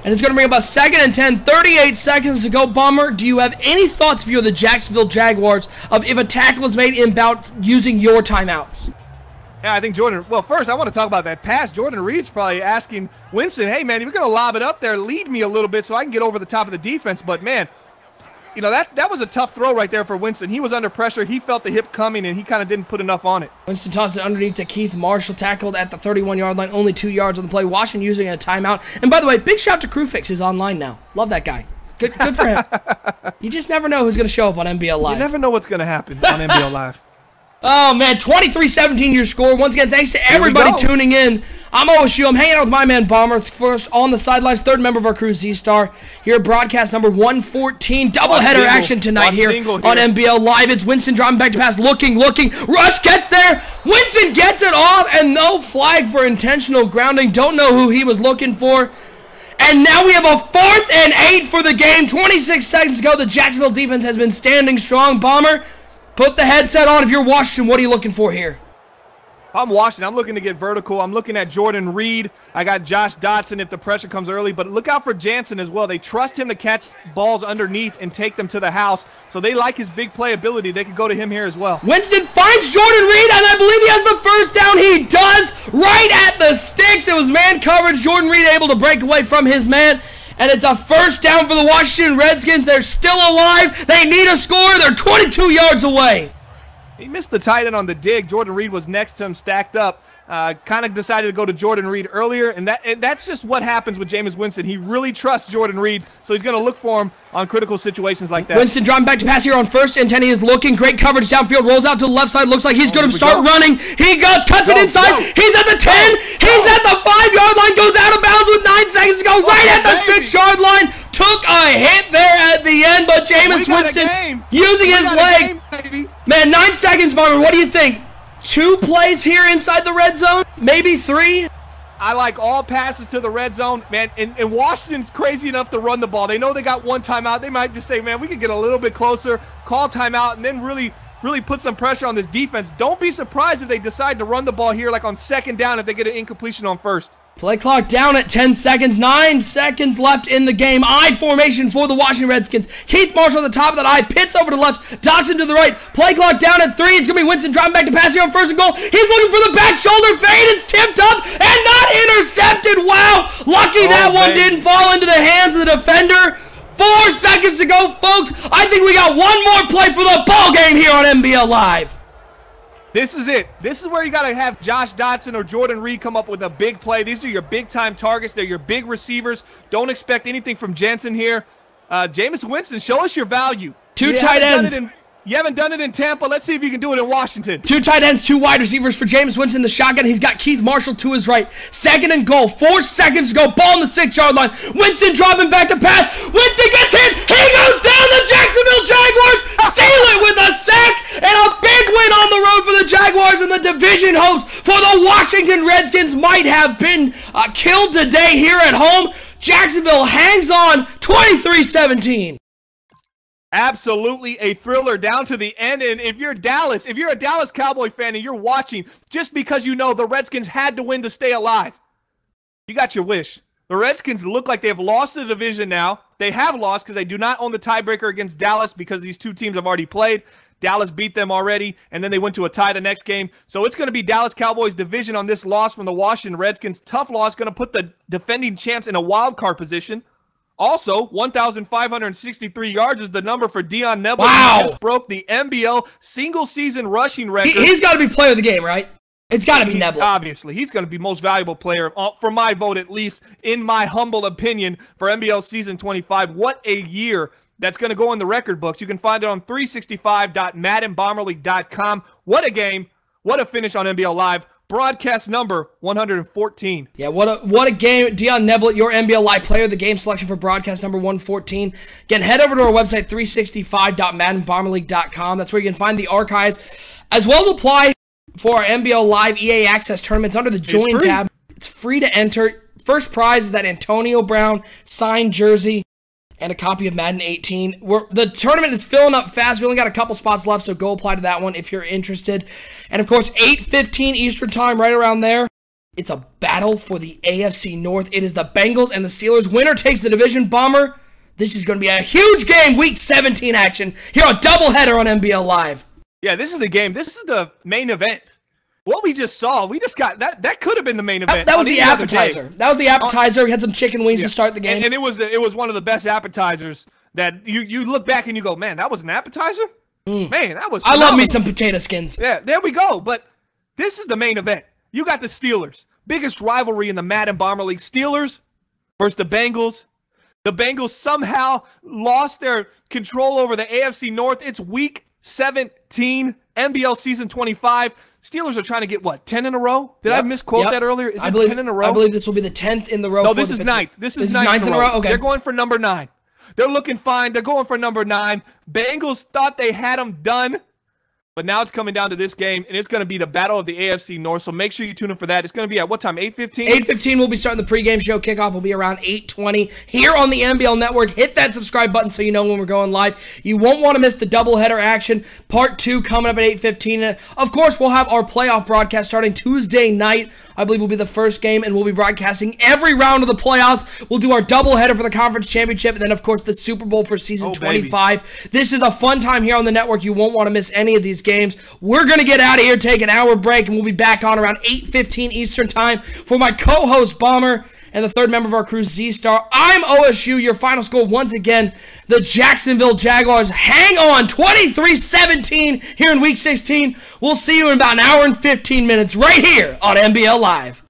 And it's going to bring about 2nd and 10, 38 seconds to go. Bomber, do you have any thoughts if you're the Jacksonville Jaguars of if a tackle is made about using your timeouts? Yeah, I think Jordan, well, first I want to talk about that pass. Jordan Reed's probably asking Winston, hey, man, if you're going to lob it up there, lead me a little bit so I can get over the top of the defense. But, man, you know, that was a tough throw right there for Winston. He was under pressure. He felt the hip coming, and he kind of didn't put enough on it. Winston tossed it underneath to Keith Marshall, tackled at the 31-yard line, only 2 yards on the play. Washington using a timeout. And, by the way, big shout out to Crewfix, who's online now. Love that guy. Good for him. You just never know who's going to show up on NBL Live. You never know what's going to happen on NBL Live. Oh, man, 23-17 your score. Once again, thanks to everybody tuning in. I'm OSU. I'm hanging out with my man Bomber. First on the sidelines, 3rd member of our crew, Z-Star. Here at broadcast number 114. Doubleheader action tonight here on NBL Live. It's Winston dropping back to pass, looking. Rush gets there. Winston gets it off, and no flag for intentional grounding. Don't know who he was looking for. And now we have a 4th and 8 for the game. 26 seconds to go. The Jacksonville defense has been standing strong. Bomber, put the headset on if you're Washington. What are you looking for here? I'm Washington. I'm looking to get vertical. I'm looking at Jordan Reed. I got Josh Dotson if the pressure comes early, but look out for Jansen as well. They trust him to catch balls underneath and take them to the house, so they like his big play ability. They could go to him here as well. Winston finds Jordan Reed, and I believe he has the first down. He does, right at the sticks. It was man coverage. Jordan Reed able to break away from his man. And it's a first down for the Washington Redskins. They're still alive. They need a score. They're 22 yards away. He missed the tight end on the dig. Jordan Reed was next to him, stacked up. Kind of decided to go to Jordan Reed earlier, and that's just what happens with Jameis Winston. He really trusts Jordan Reed, so he's going to look for him on critical situations like that. Winston dropping back to pass here on 1st and 10. He is looking. Great coverage downfield. Rolls out to the left side. Looks like he's going to start running. He goes, cuts it inside. He's at the 10. He's at the 5-yard line. Goes out of bounds with 9 seconds to go. Right at the 6-yard line. Took a hit there at the end, but Jameis Winston using his leg. Man, 9 seconds, Bomber. What do you think? 2 plays here inside the red zone? Maybe 3? I like all passes to the red zone, man. And Washington's crazy enough to run the ball. They know they got 1 timeout. They might just say, man, we could get a little bit closer, call timeout, and then really put some pressure on this defense. Don't be surprised if they decide to run the ball here like on 2nd down if they get an incompletion on 1st. Play clock down at 10 seconds. 9 seconds left in the game. I formation for the Washington Redskins. Keith Marshall on the top of that I. Pitts over to the left. Dotson to the right. Play clock down at 3. It's going to be Winston driving back to pass here on 1st and goal. He's looking for the back shoulder fade. It's tipped up and not intercepted. Wow. Lucky that one didn't fall into the hands of the defender. 4 seconds to go, folks. I think we got one more play for the ball game here on NBL Live. This is it. This is where you got to have Josh Dotson or Jordan Reed come up with a big play. These are your big-time targets. They're your big receivers. Don't expect anything from Jensen here. Jameis Winston, show us your value. 2 tight ends. You haven't done it in Tampa. Let's see if you can do it in Washington. 2 tight ends, 2 wide receivers for Jameis Winston. The shotgun. He's got Keith Marshall to his right. 2nd and goal. 4 seconds to go. Ball on the 6-yard line. Winston dropping back to pass. Winston gets hit. He goes down. The Jacksonville Jaguars seal it with a sack and a big win on the road for the Jaguars, and the division hopes for the Washington Redskins might have been killed today here at home. Jacksonville hangs on 23-17. Absolutely a thriller down to the end. And if you're a Dallas Cowboy fan and you're watching just because you know the Redskins had to win to stay alive, you got your wish. The Redskins look like they have lost the division now. They have lost because they do not own the tiebreaker against Dallas because these two teams have already played. Dallas beat them already, and then they went to a tie the next game. So it's going to be Dallas Cowboys division on this loss from the Washington Redskins. Tough loss, going to put the defending champs in a wild card position. Also, 1,563 yards is the number for Dion Nebel. Wow. He just broke the NBL single-season rushing record. He's got to be player of the game, right? It's got to be Nebel. Obviously. He's going to be most valuable player, for my vote at least, in my humble opinion, for NBL Season 25. What a year. That's going to go in the record books. You can find it on 365.maddenbomberleague.com. What a game. What a finish on NBL Live. Broadcast number 114. Yeah, what a game. Dion Nebel, your NBL Live player of the game selection for broadcast number 114. Again, head over to our website, 365.maddenbomberleague.com. That's where you can find the archives, as well as apply for our NBL Live EA Access tournaments under the Join tab. It's free to enter. First prize is that Antonio Brown signed jersey and a copy of Madden 18. The tournament is filling up fast. We only got a couple spots left, so go apply to that one if you're interested. And, of course, 8:15 Eastern Time, right around there. It's a battle for the AFC North. It is the Bengals and the Steelers. Winner takes the division. Bomber, this is going to be a huge game. Week 17 action here on Doubleheader on NBL Live. Yeah, this is the game. This is the main event. What we just saw, we just got that could have been the main event. That was the appetizer. That was the appetizer. We had some chicken wings to start the game. And it was one of the best appetizers that you look back and you go, man, that was an appetizer? Man, that was phenomenal. I love me some potato skins. Yeah, there we go. But this is the main event. You got the Steelers. Biggest rivalry in the Madden Bomber League. Steelers versus the Bengals. The Bengals somehow lost their control over the AFC North. It's week 17, NBL season 25. Steelers are trying to get, what, 10 in a row? Did I misquote that earlier? Is it 10 in a row? I believe this will be the 10th in the row. No, this is 9th. This is 9th in a row. Okay. They're going for number 9. They're looking fine. They're going for number 9. Bengals thought they had them done, but now it's coming down to this game, and it's going to be the battle of the AFC North, so make sure you tune in for that. It's going to be at what time, 8:15? 8:15, we'll be starting the pregame show. Kickoff will be around 8:20 here on the NBL Network. Hit that subscribe button so you know when we're going live. You won't want to miss the doubleheader action. Part 2 coming up at 8:15. And of course, we'll have our playoff broadcast starting Tuesday night. I believe will be the first game, and we'll be broadcasting every round of the playoffs. We'll do our doubleheader for the conference championship, and then, of course, the Super Bowl for season 25. Baby. This is a fun time here on the network. You won't want to miss any of these games. We're going to get out of here, take an hour break, and we'll be back on around 8:15 Eastern Time for my co-host, Bomber, and the third member of our crew, Z-Star. I'm OSU. Your final score, once again, the Jacksonville Jaguars. Hang on, 23-17 here in Week 16. We'll see you in about an hour and 15 minutes right here on NBL Live.